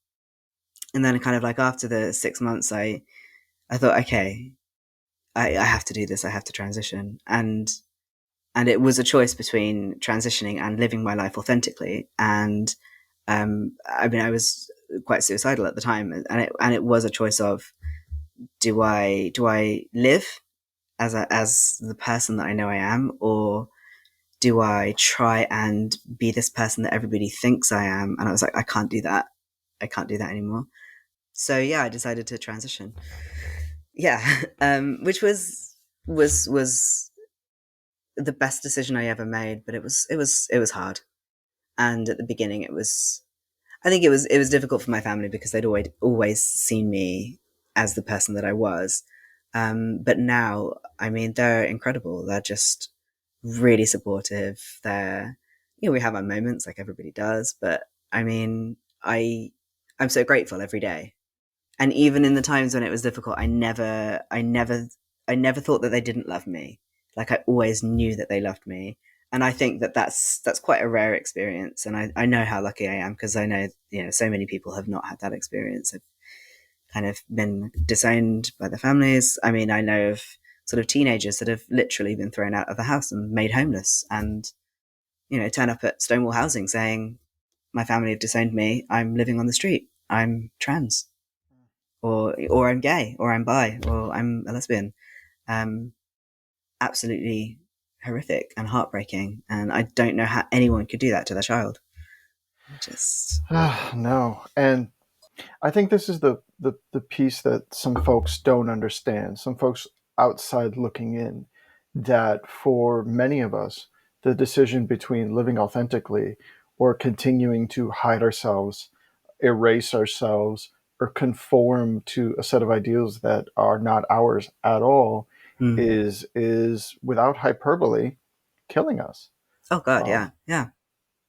Speaker 4: then kind of like after the 6 months, I thought, okay, I have to do this. I have to transition. And it was a choice between transitioning and living my life authentically. And I mean, I was quite suicidal at the time, and it was a choice of, do I live as the person that I know I am, or do I try and be this person that everybody thinks I am? And I was like, I can't do that. I can't do that anymore. So yeah, I decided to transition. Yeah, which was the best decision I ever made, but it was hard. And at the beginning, I think it was difficult for my family, because they'd always seen me as the person that I was. But now, I mean, they're incredible. They're just really supportive. We have our moments like everybody does, but I mean, I'm so grateful every day. And even in the times when it was difficult, I never thought that they didn't love me. Like, I always knew that they loved me. And I think that that's quite a rare experience. And I know how lucky I am, because I know, so many people have not had that experience. Have kind of been disowned by their families. I mean, I know of sort of teenagers that have literally been thrown out of the house and made homeless, and, turn up at Stonewall Housing saying, my family have disowned me. I'm living on the street. I'm trans, or I'm gay, or I'm bi, or I'm a lesbian. Um, Absolutely horrific and heartbreaking. And I don't know how anyone could do that to their child. Just
Speaker 1: No. And I think this is the piece that some folks don't understand. Some folks outside looking in, that for many of us, the decision between living authentically or continuing to hide ourselves, erase ourselves, or conform to a set of ideals that are not ours at all
Speaker 4: mm.
Speaker 1: is without hyperbole killing us.
Speaker 4: Oh God,
Speaker 1: Um,
Speaker 4: yeah.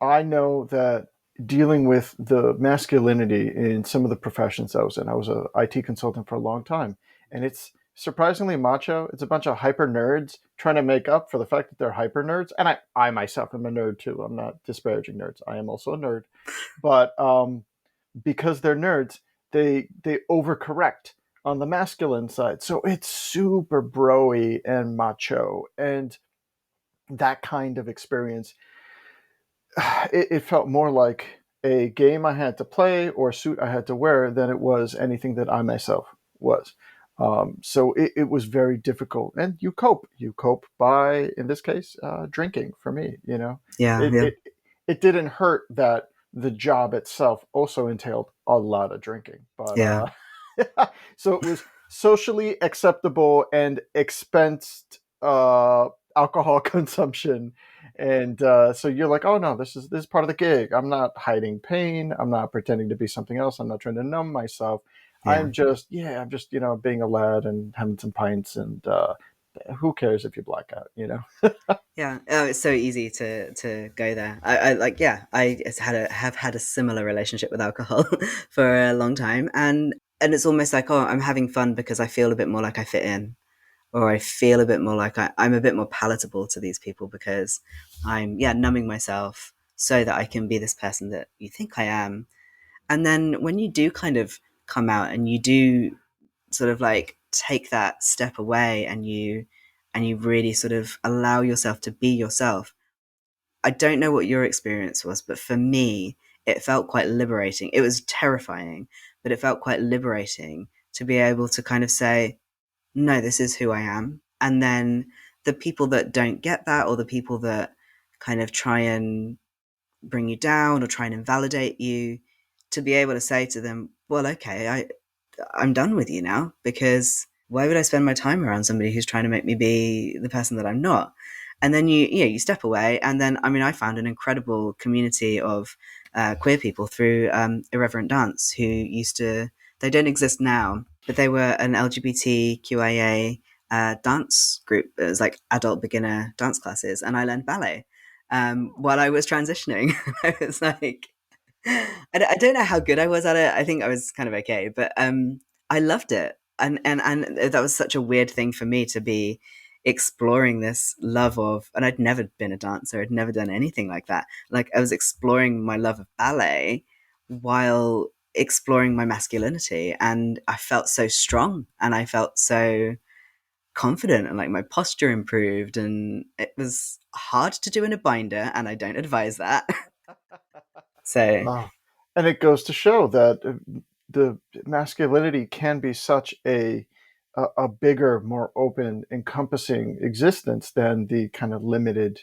Speaker 1: I know that dealing with the masculinity in some of the professions I was a IT consultant for a long time, and it's surprisingly macho. It's a bunch of hyper nerds trying to make up for the fact that they're hyper nerds. And I myself am a nerd too. I'm not disparaging nerds. I am also a nerd, but because they're nerds, they overcorrect on the masculine side. So it's super broy and macho, and that kind of experience, it felt more like a game I had to play or a suit I had to wear than it was anything that I myself was. So it was very difficult. And you cope. You cope by, in this case, drinking for me,
Speaker 4: Yeah,
Speaker 1: It,
Speaker 4: yeah.
Speaker 1: it, it didn't hurt that the job itself also entailed a lot of drinking. But
Speaker 4: Yeah.
Speaker 1: so it was socially acceptable and expensed alcohol consumption, and so you're like, oh no, this is part of the gig. I'm not hiding pain. I'm not pretending to be something else. I'm not trying to numb myself.
Speaker 4: Yeah.
Speaker 1: I'm just being a lad and having some pints, and who cares if you black out.
Speaker 4: Yeah. Oh, it's so easy to go there. I like, yeah, have had a similar relationship with alcohol for a long time. And it's almost like, oh, I'm having fun because I feel a bit more like I fit in. or I feel a bit more like I'm a bit more palatable to these people because I'm, yeah, numbing myself so that I can be this person that you think I am. And then when you do kind of come out and you do sort of like take that step away and you really sort of allow yourself to be yourself. I don't know what your experience was, but for me, it felt quite liberating. It was terrifying, but it felt quite liberating to be able to kind of say, no, this is who I am. And then the people that don't get that, or the people that kind of try and bring you down or try and invalidate you, to be able to say to them, well, okay, I'm done with you now, because why would I spend my time around somebody who's trying to make me be the person that I'm not? And then you step away, and then, I mean, I found an incredible community of queer people through Irreverent Dance, who used to, they don't exist now, but they were an LGBTQIA dance group. It was like adult beginner dance classes, and I learned ballet while I was transitioning. I was like, I don't know how good I was at it. I think I was kind of okay, but I loved it, and that was such a weird thing for me to be exploring this love of, and I'd never been a dancer. I'd never done anything like that. Like, I was exploring my love of ballet while exploring my masculinity, and I felt so strong, and I felt so confident, and like my posture improved, and it was hard to do in a binder, and I don't advise that. So
Speaker 1: And it goes to show that the masculinity can be such a bigger, more open, encompassing existence than the kind of limited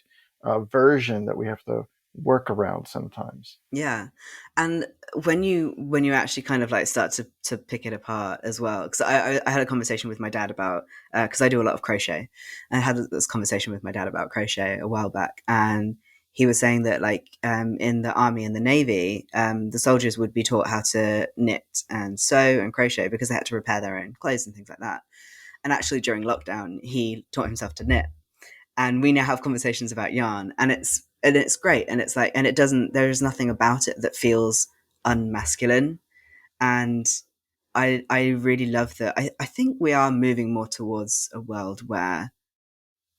Speaker 1: version that we have to work around sometimes.
Speaker 4: yeah, and when you actually kind of like start to pick it apart as well, because I had a conversation with my dad about, because I do a lot of crochet, and I had this conversation with my dad about crochet a while back, and he was saying that, like, in the army and the navy, the soldiers would be taught how to knit and sew and crochet because they had to repair their own clothes and things like that. And actually, during lockdown, he taught himself to knit, and we now have conversations about yarn, and it's great, and it's like, and it doesn't, there's nothing about it that feels unmasculine. And I really love that. I think we are moving more towards a world where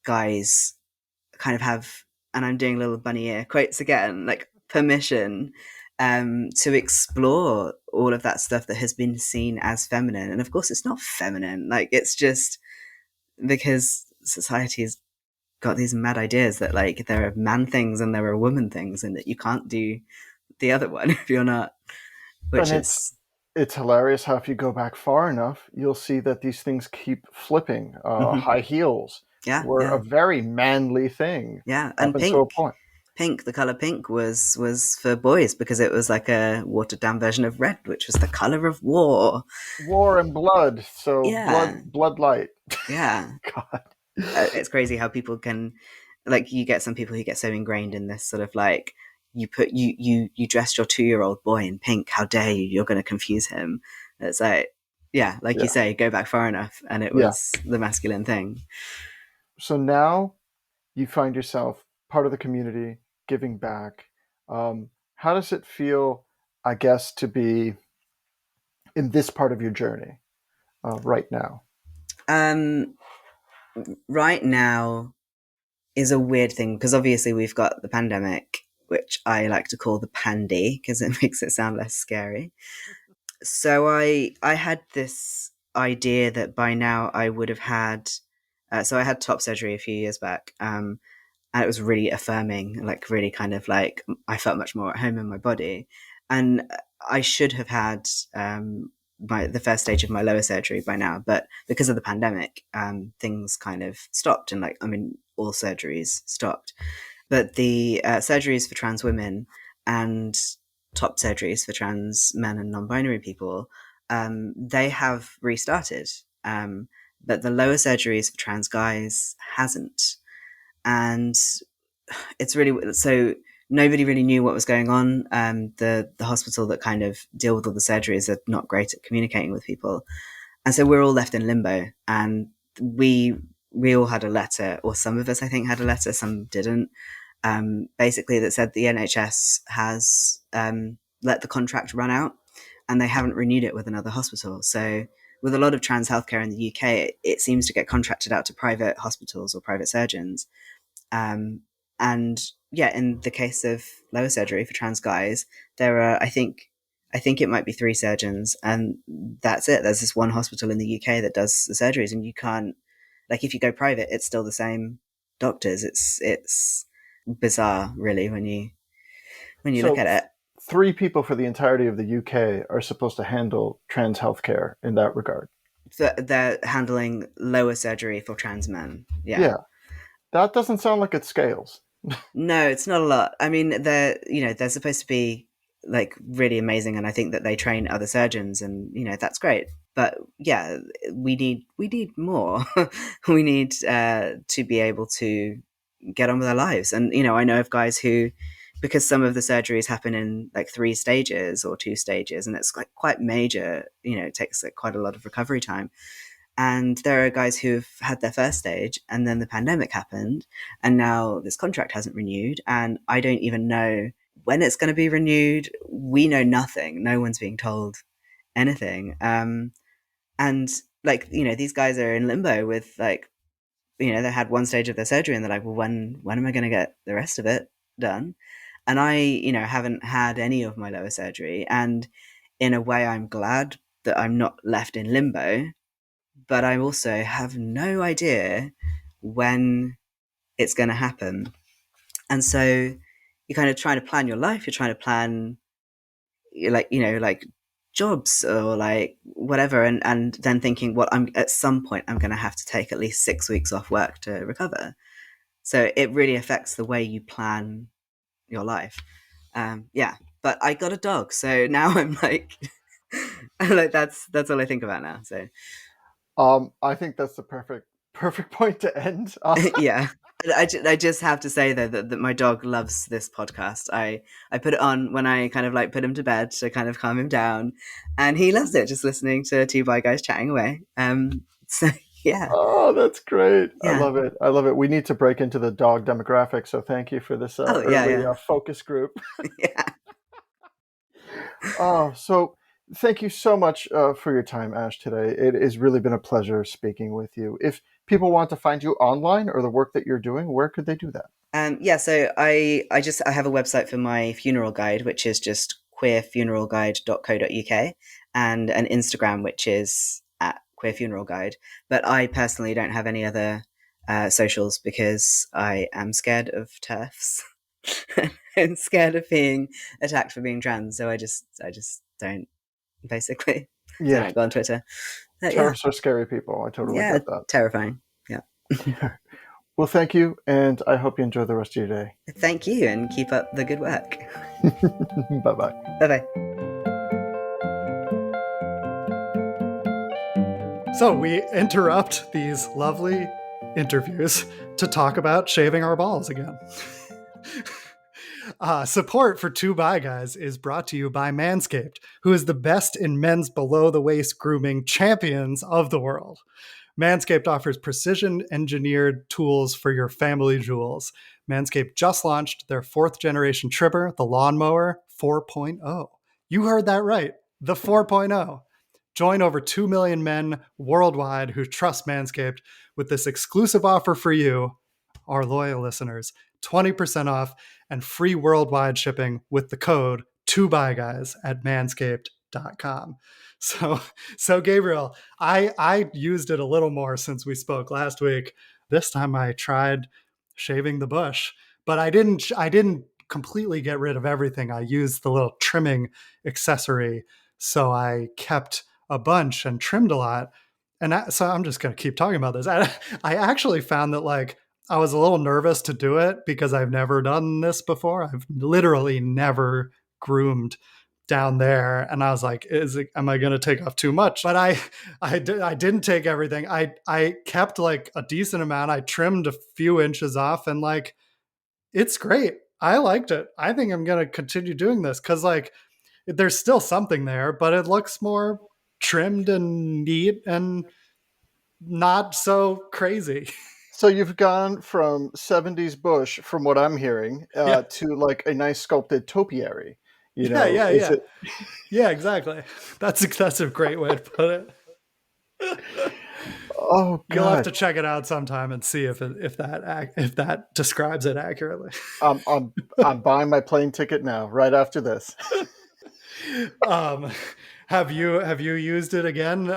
Speaker 4: guys kind of have, and I'm doing little bunny ear quotes again, like, permission to explore all of that stuff that has been seen as feminine. And of course it's not feminine, like, it's just because society's got these mad ideas that, like, there are man things and there are woman things, and that you can't do the other one if you're not, which
Speaker 1: And
Speaker 4: is,
Speaker 1: it's hilarious how if you go back far enough, you'll see that these things keep flipping.
Speaker 4: mhm.
Speaker 1: High heels
Speaker 4: Yeah,
Speaker 1: were
Speaker 4: yeah,
Speaker 1: a very manly thing
Speaker 4: yeah.
Speaker 1: up
Speaker 4: And
Speaker 1: until a point.
Speaker 4: pink, the color pink was for boys because it was like a watered down version of red, which was the color of war.
Speaker 1: War and blood, so
Speaker 4: Yeah,
Speaker 1: blood light.
Speaker 4: yeah.
Speaker 1: God.
Speaker 4: It's crazy how people can, like, you get some people who get so ingrained in this sort of like, you dressed your 2-year-old boy in pink, how dare you, you're going to confuse him. It's like, yeah, like you
Speaker 1: Yeah,
Speaker 4: say, go back far enough and it
Speaker 1: yeah.
Speaker 4: was the masculine thing.
Speaker 1: So now you find yourself part of the community, giving back. How does it feel, I guess, to be in this part of your journey right now?
Speaker 4: um right now is a weird thing because obviously we've got the pandemic, which I like to call the pandy because it makes it sound less scary. So I had this idea that by now I would have had, so I had top surgery a few years back, and it was really affirming, like, really kind of like, I felt much more at home in my body, and I should have had the first stage of my lower surgery by now, but because of the pandemic, things kind of stopped, and, like, I mean, all surgeries stopped, but the surgeries for trans women and top surgeries for trans men and non-binary people, they have restarted, but the lower surgeries for trans guys hasn't, and it's really, so nobody really knew what was going on. The hospital that kind of deal with all the surgeries are not great at communicating with people, and so we're all left in limbo. And we all had a letter, or some of us, I think, had a letter, some didn't. Basically, that said the NHS has let the contract run out, and they haven't renewed it with another hospital. So with a lot of trans healthcare in the UK, it seems to get contracted out to private hospitals or private surgeons. And yeah, in the case of lower surgery for trans guys, there are, I think it might be 3 surgeons, and that's it. There's this one hospital in the UK that does the surgeries, and you can't, like, if you go private, it's still the same doctors. It's bizarre, really, when you look
Speaker 1: So
Speaker 4: at it.
Speaker 1: 3 people for the entirety of the UK are supposed to handle trans healthcare in that regard.
Speaker 4: They're handling lower surgery for trans men. Yeah.
Speaker 1: Yeah, that doesn't sound like it scales.
Speaker 4: No, it's not a lot. I mean, they're supposed to be like really amazing, and I think that they train other surgeons, and that's great. But yeah, we need more. We need to be able to get on with our lives, and I know of guys who, because some of the surgeries happen in like 3 stages or 2 stages, and it's like quite major. It takes like quite a lot of recovery time. And there are guys who've had their first stage, and then the pandemic happened, and now this contract hasn't renewed, and I don't even know when it's going to be renewed. We know nothing. No one's being told anything. And like, these guys are in limbo with, like, they had 1 stage of their surgery, and they're like, well, when am I going to get the rest of it done? And I, haven't had any of my lower surgery, and in a way, I'm glad that I'm not left in limbo, but I also have no idea when it's going to happen. And so you're kind of trying to plan your life. You're trying to plan, like jobs or like whatever. And then thinking, well, at some point, I'm going to have to take at least 6 weeks off work to recover. So it really affects the way you plan your life. Yeah. But I got a dog. So now I'm like, that's all I think about now. So
Speaker 1: I think that's the perfect point to end.
Speaker 4: yeah. I just have to say, though, that my dog loves this podcast. I put it on when I kind of like put him to bed to kind of calm him down, and he loves it, just listening to 2 bi guys chatting away. So yeah.
Speaker 1: Oh, that's great. I
Speaker 4: Yeah.
Speaker 1: love it. I love it. We need to break into the dog demographic. So thank you for this
Speaker 4: Oh, yeah,
Speaker 1: early
Speaker 4: yeah.
Speaker 1: focus group.
Speaker 4: Yeah.
Speaker 1: So thank you so much for your time, Ash, today. It has really been a pleasure speaking with you. If people want to find you online or the work that you're doing, where could they do that?
Speaker 4: Yeah, so I have a website for my funeral guide, which is just queerfuneralguide.co.uk, and an Instagram, which is at queerfuneralguide. But I personally don't have any other socials because I am scared of TERFs. I'm scared of being attacked for being trans, so I just don't, basically. So I
Speaker 1: Yeah,
Speaker 4: don't go on Twitter. But yeah,
Speaker 1: terrorists are scary people. I totally
Speaker 4: yeah,
Speaker 1: get that.
Speaker 4: terrifying. Yeah.
Speaker 1: Well, thank you, and I hope you enjoy the rest of your day.
Speaker 4: Thank you, and keep up the good work.
Speaker 1: Bye-bye.
Speaker 4: Bye-bye.
Speaker 2: So we interrupt these lovely interviews to talk about shaving our balls again. Support for 2 Bi Guys is brought to you by Manscaped, who is the best in men's below-the-waist grooming champions of the world. Manscaped offers precision-engineered tools for your family jewels. Manscaped just launched their 4th-generation trimmer, the Lawnmower 4.0. You heard that right, the 4.0. Join over 2 million men worldwide who trust Manscaped with this exclusive offer for you, our loyal listeners. 20% off and free worldwide shipping with the code 2BYGUYS at manscaped.com. So Gabriel, I used it a little more since we spoke last week. This time I tried shaving the bush, but I didn't completely get rid of everything. I used the little trimming accessory, so I kept a bunch and trimmed a lot. And so I'm just going to keep talking about this. I actually found that, like, I was a little nervous to do it because I've never done this before. I've literally never groomed down there, and I was like, am I going to take off too much? But I didn't take everything. I kept like a decent amount. I trimmed a few inches off, and like, it's great. I liked it. I think I'm going to continue doing this because, like, there's still something there, but it looks more trimmed and neat and not so crazy.
Speaker 1: So you've gone from 70s bush, from what I'm hearing,
Speaker 2: Yeah.
Speaker 1: to like a nice sculpted topiary.
Speaker 2: Yeah,
Speaker 1: Is it?
Speaker 2: yeah, exactly. That's a great way to put it.
Speaker 1: Oh
Speaker 2: You'll have
Speaker 1: God.
Speaker 2: to check it out sometime and see if that describes it accurately.
Speaker 1: I'm I'm I'm buying my plane ticket now, right after this.
Speaker 2: um, have you used it again?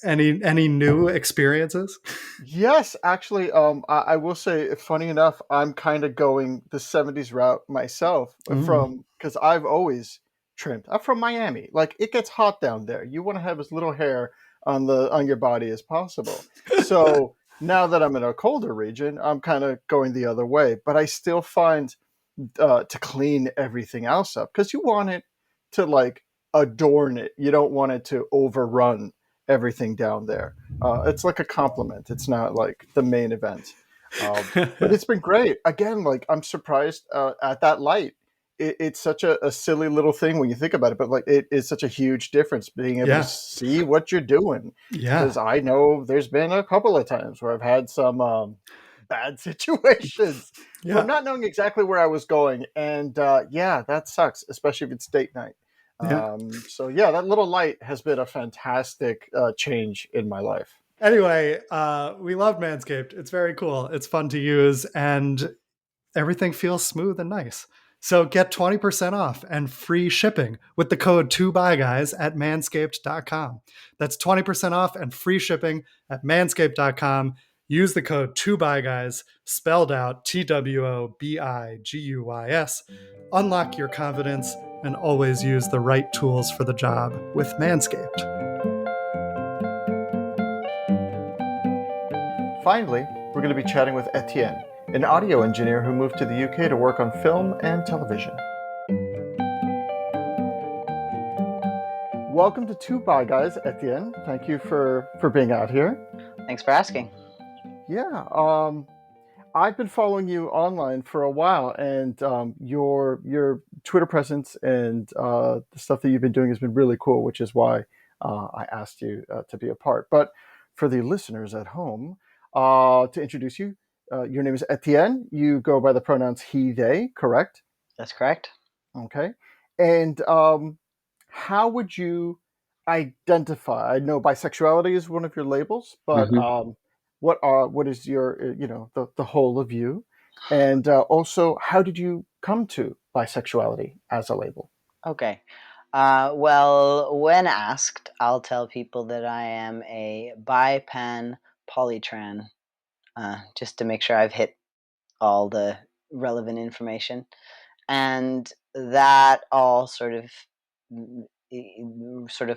Speaker 2: Any new experiences?
Speaker 1: Yes, actually, I will say, funny enough, I'm kind of going the '70s route myself
Speaker 2: Mm.
Speaker 1: from because I've always trimmed. I'm from Miami. Like it gets hot down there. You want to have as little hair on your body as possible. So now that I'm in a colder region, I'm kind of going the other way. But I still find to clean everything else up because you want it to like adorn it. You don't want it to overrun everything down there. It's like a compliment. It's not like the main event. But it's been great. Again, like I'm surprised at that light. It's such a silly little thing when you think about it, but like it is such a huge difference being able to
Speaker 2: Yeah,
Speaker 1: see what you're doing.
Speaker 2: yeah,
Speaker 1: Because I know there's been a couple of times where I've had some bad situations from
Speaker 2: yeah,
Speaker 1: not knowing exactly where I was going, and yeah, that sucks, especially if it's date night.
Speaker 2: yeah.
Speaker 1: So yeah, that little light has been a fantastic change in my life.
Speaker 2: Anyway, we love Manscaped. It's very cool. It's fun to use, and everything feels smooth and nice. So get 20% off and free shipping with the code 2BYGUYS at manscaped.com. That's 20% off and free shipping at manscaped.com. Use the code 2BYGUYS, spelled out TWOBIGUYS. Unlock your confidence and always use the right tools for the job with Manscaped.
Speaker 1: Finally, we're going to be chatting with Etienne, an audio engineer who moved to the UK to work on film and television. Welcome to Two Bye Guys, Etienne. Thank you for being out here.
Speaker 5: Thanks for asking.
Speaker 1: Yeah, I've been following you online for a while, and your Twitter presence and the stuff that you've been doing has been really cool, which is why I asked you to be a part. But for the listeners at home, to introduce you, your name is Etienne. You go by the pronouns he, they, correct?
Speaker 5: That's correct.
Speaker 1: Okay. And how would you identify? I know bisexuality is one of your labels, but
Speaker 5: hmm
Speaker 1: what is your the whole of you, and also how did you come to bisexuality as a label?
Speaker 5: Okay. Well, when asked, I'll tell people that I am a bi-pan polytran, just to make sure I've hit all the relevant information. And that all sort of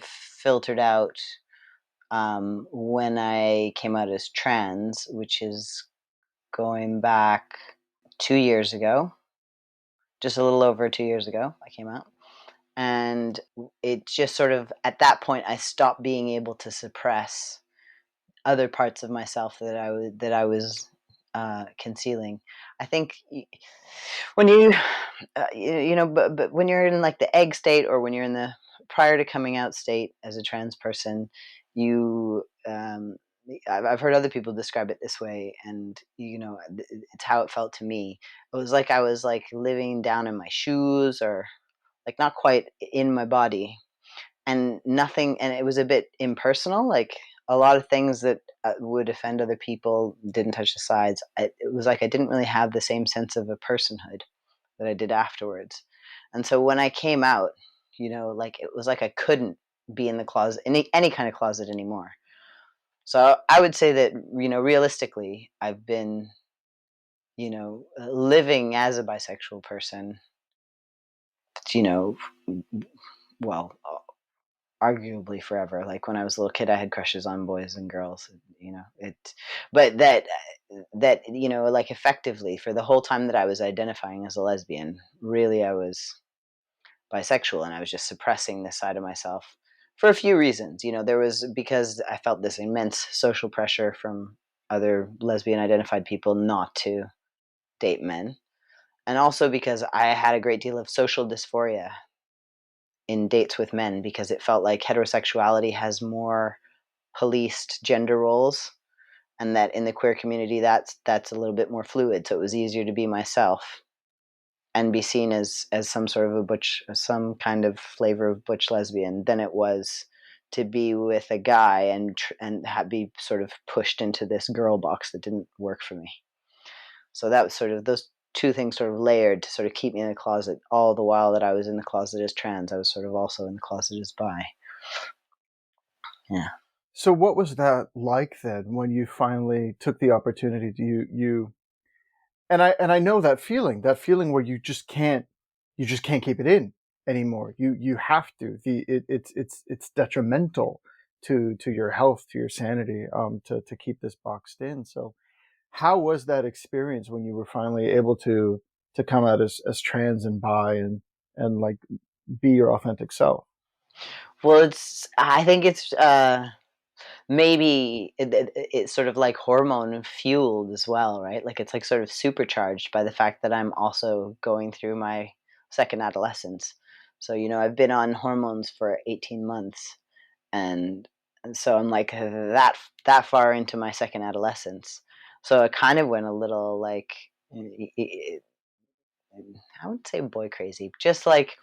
Speaker 5: filtered out when I came out as trans, which is going back 2 years ago, just a little over 2 years ago, I came out. And it just sort of, at that point, I stopped being able to suppress other parts of myself that I was concealing. I think when but when you're in like the egg state, or when you're in the prior to coming out state as a trans person, you I've heard other people describe it this way, and it's how it felt to me. It was like I was like living down in my shoes, or like not quite in my body, and nothing, and it was a bit impersonal, like a lot of things that would offend other people didn't touch the sides. It was like I didn't really have the same sense of a personhood that I did afterwards. And so when I came out, like it was like I couldn't be in the closet, any kind of closet anymore. So I would say that, realistically, I've been, living as a bisexual person, you know, well, arguably forever. Like when I was a little kid, I had crushes on boys and girls, but like effectively for the whole time that I was identifying as a lesbian, really I was bisexual, and I was just suppressing this side of myself for a few reasons. There was, because I felt this immense social pressure from other lesbian identified people not to date men, and also because I had a great deal of social dysphoria in dates with men, because it felt like heterosexuality has more policed gender roles, and that in the queer community that's a little bit more fluid, so it was easier to be myself and be seen as some sort of a butch, some kind of flavor of butch lesbian, than it was to be with a guy and be sort of pushed into this girl box that didn't work for me. So that was sort of those two things sort of layered to sort of keep me in the closet all the while that I was in the closet as trans. I was sort of also in the closet as bi. Yeah.
Speaker 1: So what was that like then when you finally took the opportunity to you and I know that feeling where you just can't keep it in anymore. You have to. It's detrimental to your health, to your sanity, to keep this boxed in. So how was that experience when you were finally able to come out as trans and bi and like be your authentic self?
Speaker 5: Well, I think it's maybe it's sort of like hormone fueled as well, right? Like it's like sort of supercharged by the fact that I'm also going through my second adolescence. So, I've been on hormones for 18 months, and so I'm like that far into my second adolescence. So I kind of went a little like, I wouldn't say boy crazy, just like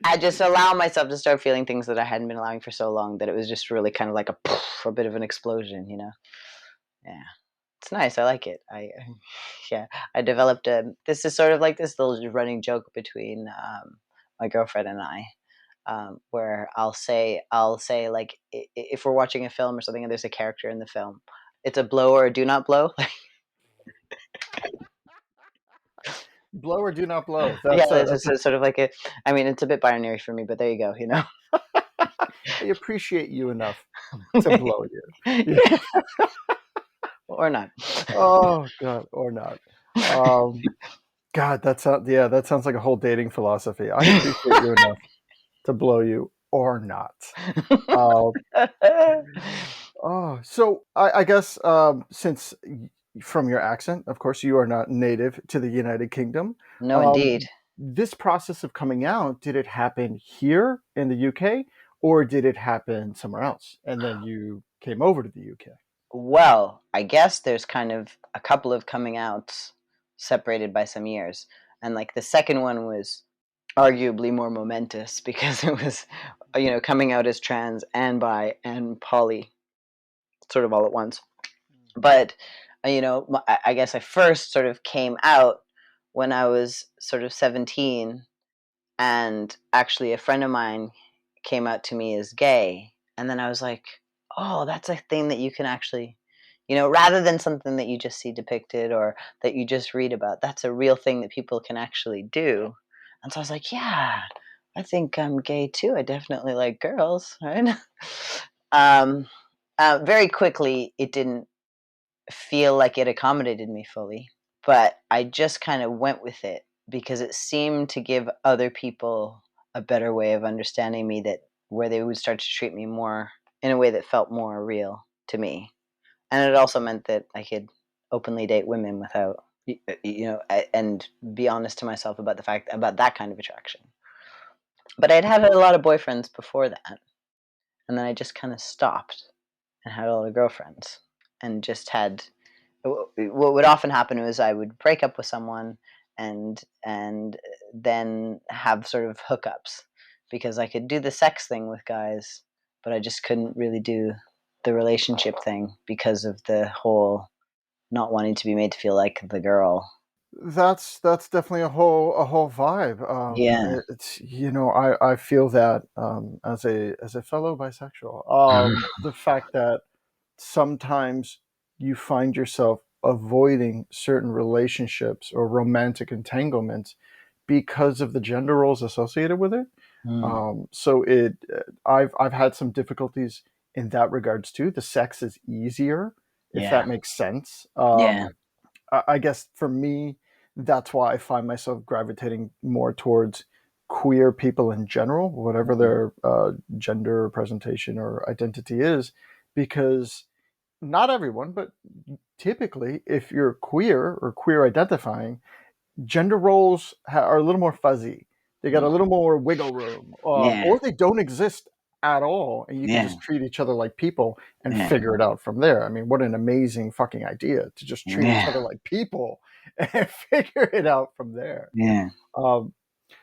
Speaker 5: I just allow myself to start feeling things that I hadn't been allowing for so long that it was just really kind of like a bit of an explosion, Yeah, it's nice. I like it. Yeah, I developed this is sort of like this little running joke between my girlfriend and I, where I'll say like if we're watching a film or something and there's a character in the film, it's a blow or a do not blow.
Speaker 1: Blow or do not blow.
Speaker 5: Yeah,
Speaker 1: That's
Speaker 5: it's sort of like I mean, it's a bit binary for me, but there you go.
Speaker 1: I appreciate you enough to blow you. Yeah.
Speaker 5: Yeah. Or not.
Speaker 1: Oh God, or not. God, that sounds like a whole dating philosophy. I appreciate you enough to blow you or not. Um, so I guess since from your accent, of course, you are not native to the United Kingdom.
Speaker 5: No,
Speaker 1: Um,
Speaker 5: indeed.
Speaker 1: this process of coming out, did it happen here in the UK or did it happen somewhere else? And then you came over to the UK.
Speaker 5: Well, I guess there's kind of a couple of coming outs separated by some years. And like the second one was arguably more momentous because it was, coming out as trans and bi and poly sort of all at once. But, I guess I first sort of came out when I was sort of 17. And actually, a friend of mine came out to me as gay. And then I was like, oh, that's a thing that you can actually, rather than something that you just see depicted or that you just read about, that's a real thing that people can actually do. And so I was like, yeah, I think I'm gay too. I definitely like girls, right? um, very quickly, it didn't feel like it accommodated me fully, but I just kind of went with it because it seemed to give other people a better way of understanding me, that where they would start to treat me more in a way that felt more real to me. And it also meant that I could openly date women without, and be honest to myself about the fact about that kind of attraction. But I'd had a lot of boyfriends before that, and then I just kind of stopped and had a lot of girlfriends and just had what would often happen was I would break up with someone and then have sort of hookups because I could do the sex thing with guys, but I just couldn't really do the relationship thing because of the whole not wanting to be made to feel like the girl.
Speaker 1: That's definitely a whole vibe.
Speaker 5: Yeah.
Speaker 1: It's I feel that as a fellow bisexual, the fact that sometimes you find yourself avoiding certain relationships or romantic entanglements because of the gender roles associated with it.
Speaker 5: Mm.
Speaker 1: So I've had some difficulties in that regards too. The sex is easier, if
Speaker 5: Yeah.
Speaker 1: that makes sense.
Speaker 5: Yeah.
Speaker 1: I guess for me, that's why I find myself gravitating more towards queer people in general, whatever their gender presentation or identity is, because not everyone, but typically, if you're queer or queer identifying, gender roles are a little more fuzzy. They got a little more wiggle room,
Speaker 5: Yeah.
Speaker 1: or they don't exist at all, and you can
Speaker 5: Yeah.
Speaker 1: just treat each other like people and
Speaker 5: Yeah.
Speaker 1: figure it out from there. I mean, what an amazing fucking idea to just treat each
Speaker 5: Yeah.
Speaker 1: other like people and figure it out from there.
Speaker 5: Yeah.
Speaker 1: Um,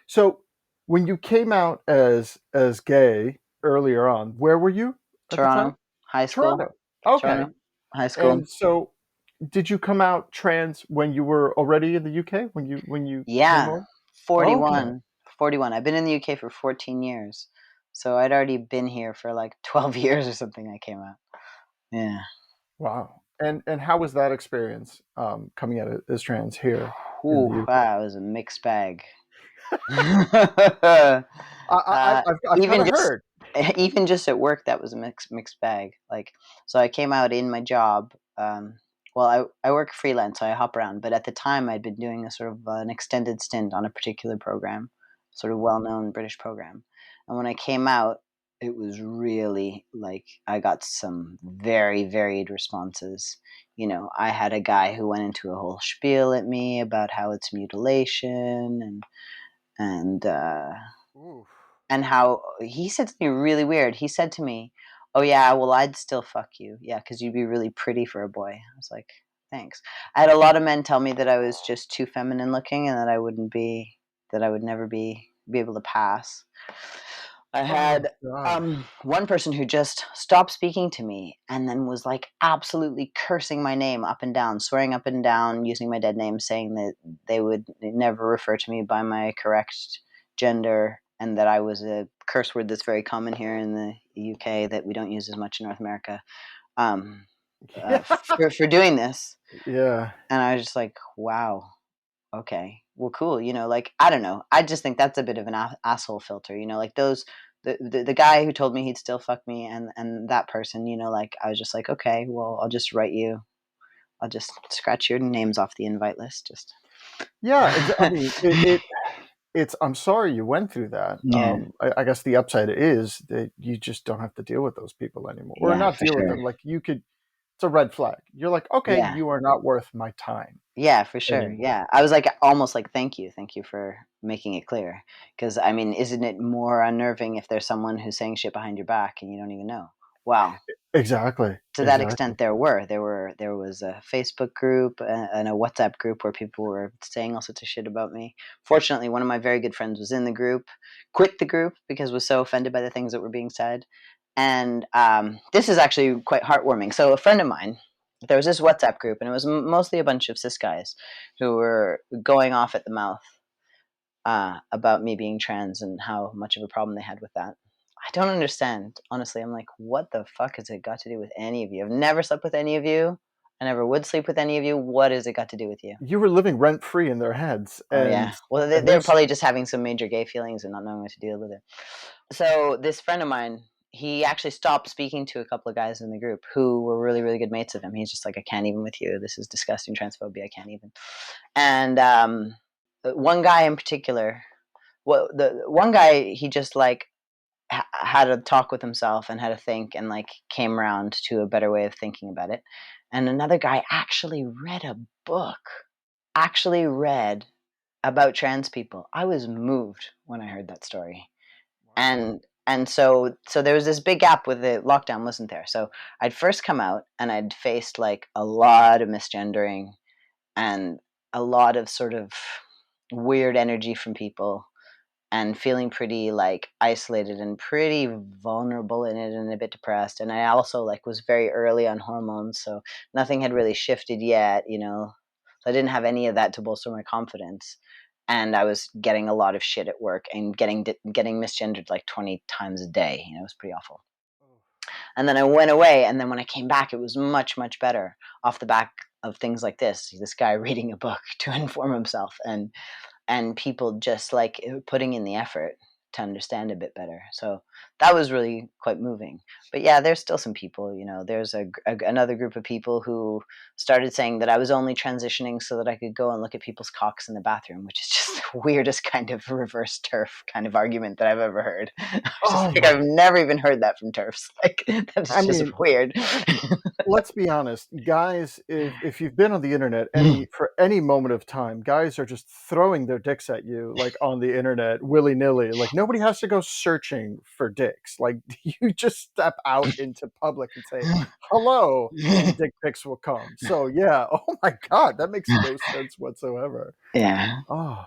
Speaker 1: so when you came out as gay earlier on, where were you at the time?
Speaker 5: Toronto high school.
Speaker 1: Toronto. Okay.
Speaker 5: Toronto high school.
Speaker 1: And so, did you come out trans when you were already in the UK when you came
Speaker 5: Yeah,
Speaker 1: over? Okay.
Speaker 5: 41. 41. I've been in the UK for 14 years. So I'd already been here for like 12 years or something. I came out. Yeah.
Speaker 1: Wow. And how was that experience coming out as trans here in the
Speaker 5: Ooh,
Speaker 1: UK?
Speaker 5: wow, it was a mixed bag. uh,
Speaker 1: I've kind
Speaker 5: even
Speaker 1: of
Speaker 5: just
Speaker 1: heard.
Speaker 5: even just at work, that was a mixed bag. Like, so I came out in my job. Well, I work freelance, so I hop around. But at the time, I'd been doing a sort of an extended stint on a particular program, sort of well-known British program. And when I came out, it was really like I got some very varied responses. You know, I had a guy who went into a whole spiel at me about how it's mutilation and
Speaker 1: Oof.
Speaker 5: and how he said something really weird. He said to me, "Oh yeah, well I'd still fuck you, yeah, because you'd be really pretty for a boy." I was like, "Thanks." I had a lot of men tell me that I was just too feminine looking and that I wouldn't be, that I would never be able to pass. I
Speaker 1: Oh
Speaker 5: had
Speaker 1: God.
Speaker 5: one person who just stopped speaking to me and then was like absolutely cursing my name up and down, swearing up and down, using my dead name, saying that they would never refer to me by my correct gender and that I was a curse word that's very common here in the UK that we don't use as much in North America, um,
Speaker 1: Yeah.
Speaker 5: for doing this.
Speaker 1: Yeah.
Speaker 5: And I was just like, wow, okay, well, cool. You know, like, I don't know. I just think that's a bit of an asshole filter, you know, like those, the guy who told me he'd still fuck me and that person, you know, like, I was just like, okay, well, I'll just write you, I'll just scratch your names off the invite list. Just,
Speaker 1: Yeah. I mean, it's. I'm sorry you went through that.
Speaker 5: yeah,
Speaker 1: I guess the upside is that you just don't have to deal with those people anymore, or
Speaker 5: yeah,
Speaker 1: not
Speaker 5: for
Speaker 1: deal with
Speaker 5: sure.
Speaker 1: them. Like you could. It's a red flag. You're like, okay,
Speaker 5: Yeah.
Speaker 1: you are not worth my time
Speaker 5: Yeah, for sure.
Speaker 1: anymore.
Speaker 5: Yeah. I was like, almost like, thank you for making it clear. Because, I mean, isn't it more unnerving if there's someone who's saying shit behind your back and you don't even know? Wow.
Speaker 1: Exactly.
Speaker 5: To that
Speaker 1: Exactly.
Speaker 5: extent, there was a Facebook group and a WhatsApp group where people were saying all sorts of shit about me. Fortunately, one of my very good friends was in the group, quit the group because was so offended by the things that were being said. And this is actually quite heartwarming. So a friend of mine, there was this WhatsApp group, and it was mostly a bunch of cis guys who were going off at the mouth about me being trans and how much of a problem they had with that. I don't understand. Honestly, I'm like, what the fuck has it got to do with any of you? I've never slept with any of you. I never would sleep with any of you. What has it got to do with you?
Speaker 1: You were living rent free in their heads,
Speaker 5: Oh yeah. Well,
Speaker 1: and
Speaker 5: they're
Speaker 1: there's
Speaker 5: probably just having some major gay feelings and not knowing what to deal with it. So this friend of mine, he actually stopped speaking to a couple of guys in the group who were really, really good mates of him. He's just like, I can't even with you. This is disgusting transphobia. I can't even. And one guy in particular, well, the one guy, he just like had a talk with himself and had a think and like came around to a better way of thinking about it. And another guy actually read a book, actually read about trans people. I was moved when I heard that story.
Speaker 1: wow.
Speaker 5: And so there was this big gap with the lockdown, wasn't there? So I'd first come out and I'd faced like a lot of misgendering and a lot of sort of weird energy from people and feeling pretty like isolated and pretty vulnerable in it and a bit depressed. And I also like was very early on hormones, so nothing had really shifted yet, you know. So I didn't have any of that to bolster my confidence. And I was getting a lot of shit at work and getting misgendered like 20 times a day. You know, it was pretty awful. And then I went away, and then when I came back, it was much, much better off the back of things like this guy reading a book to inform himself and people just like putting in the effort to understand a bit better. So that was really quite moving. But yeah, there's still some people, you know, there's another group of people who started saying that I was only transitioning so that I could go and look at people's cocks in the bathroom, which is just the weirdest kind of reverse TERF kind of argument that I've ever heard. I was just
Speaker 1: Oh
Speaker 5: like,
Speaker 1: my.
Speaker 5: I've never even heard that from TERFs. Like, that's
Speaker 1: I
Speaker 5: just
Speaker 1: mean,
Speaker 5: weird.
Speaker 1: let's be honest, guys. If you've been on the internet for any moment of time, guys are just throwing their dicks at you like on the internet willy nilly. Like nobody has to go searching for dicks. Like you just step out into public and say hello, and dick pics will come. So yeah. Oh my God, that makes no sense whatsoever.
Speaker 5: Yeah.
Speaker 1: Oh,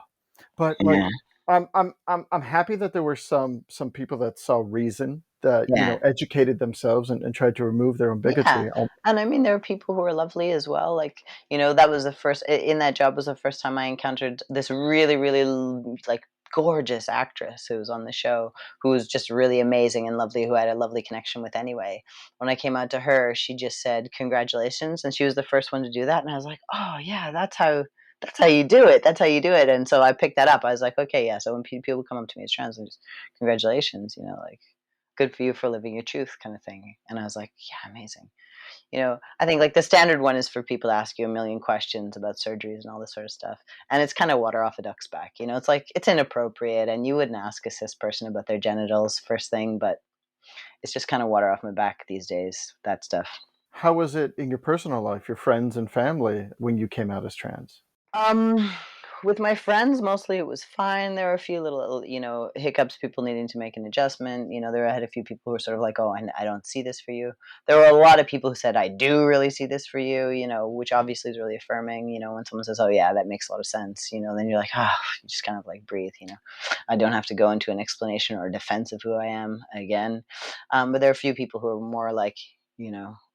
Speaker 1: but like
Speaker 5: Yeah.
Speaker 1: I'm happy that there were some people that saw reason, that
Speaker 5: Yeah.
Speaker 1: educated themselves and tried to remove their own
Speaker 5: Yeah.
Speaker 1: bigotry.
Speaker 5: And I mean, there were people who were lovely as well. Like, that was the first, in that job was the first time I encountered this really, really like gorgeous actress who was on the show, who was just really amazing and lovely, who I had a lovely connection with anyway. When I came out to her, she just said, "Congratulations." And she was the first one to do that. And I was like, oh, yeah, that's how you do it. That's how you do it. And so I picked that up. I was like, okay, yeah. So when people come up to me as trans, and just, congratulations, like, good for you for living your truth kind of thing. And I was like, yeah, amazing. I think like the standard one is for people to ask you a million questions about surgeries and all this sort of stuff. And it's kind of water off a duck's back. It's like, it's inappropriate, and you wouldn't ask a cis person about their genitals first thing, but it's just kind of water off my back these days, that stuff.
Speaker 1: How was it in your personal life, your friends and family, when you came out as trans?
Speaker 5: Um, with my friends, mostly it was fine. There were a few little, hiccups, people needing to make an adjustment. I had a few people who were sort of like, "Oh, I don't see this for you." There were a lot of people who said, "I do really see this for you," which obviously is really affirming. When someone says, "Oh, yeah, that makes a lot of sense," then you're like, "Ah," you just kind of like breathe. I don't have to go into an explanation or a defense of who I am again. But there are a few people who are more like,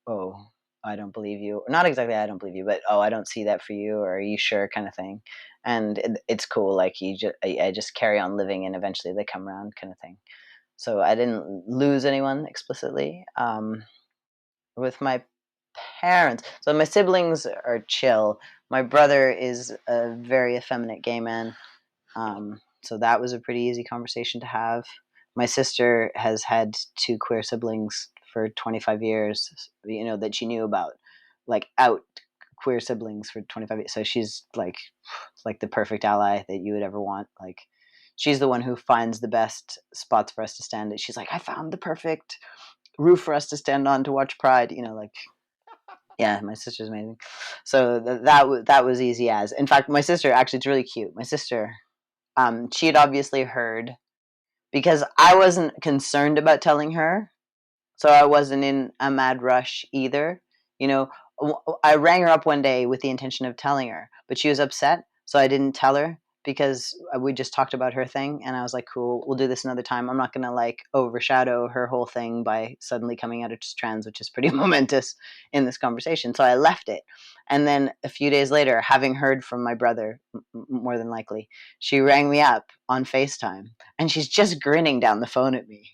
Speaker 5: "Oh, I don't believe you." Not exactly I don't believe you, but, "Oh, I don't see that for you," or, "Are you sure?" kind of thing. And it's cool. Like, I just carry on living, and eventually they come around kind of thing. So I didn't lose anyone explicitly. With my parents, so my siblings are chill. My brother is a very effeminate gay man. So that was a pretty easy conversation to have. My sister has had two queer siblings for 25 years, that she knew about, like out queer siblings for 25 years. So she's like the perfect ally that you would ever want. Like, she's the one who finds the best spots for us to stand at. She's like, "I found the perfect roof for us to stand on to watch Pride." Like, yeah, my sister's amazing. So that was easy as. In fact, my sister, actually, it's really cute. My sister, she had obviously heard, because I wasn't concerned about telling her, so I wasn't in a mad rush either. You know, I rang her up one day with the intention of telling her, but she was upset, so I didn't tell her, because we just talked about her thing, and I was like, "Cool, we'll do this another time. I'm not gonna like overshadow her whole thing by suddenly coming out as trans, which is pretty momentous in this conversation." So I left it, and then a few days later, having heard from my brother, more than likely, she rang me up on FaceTime, and she's just grinning down the phone at me,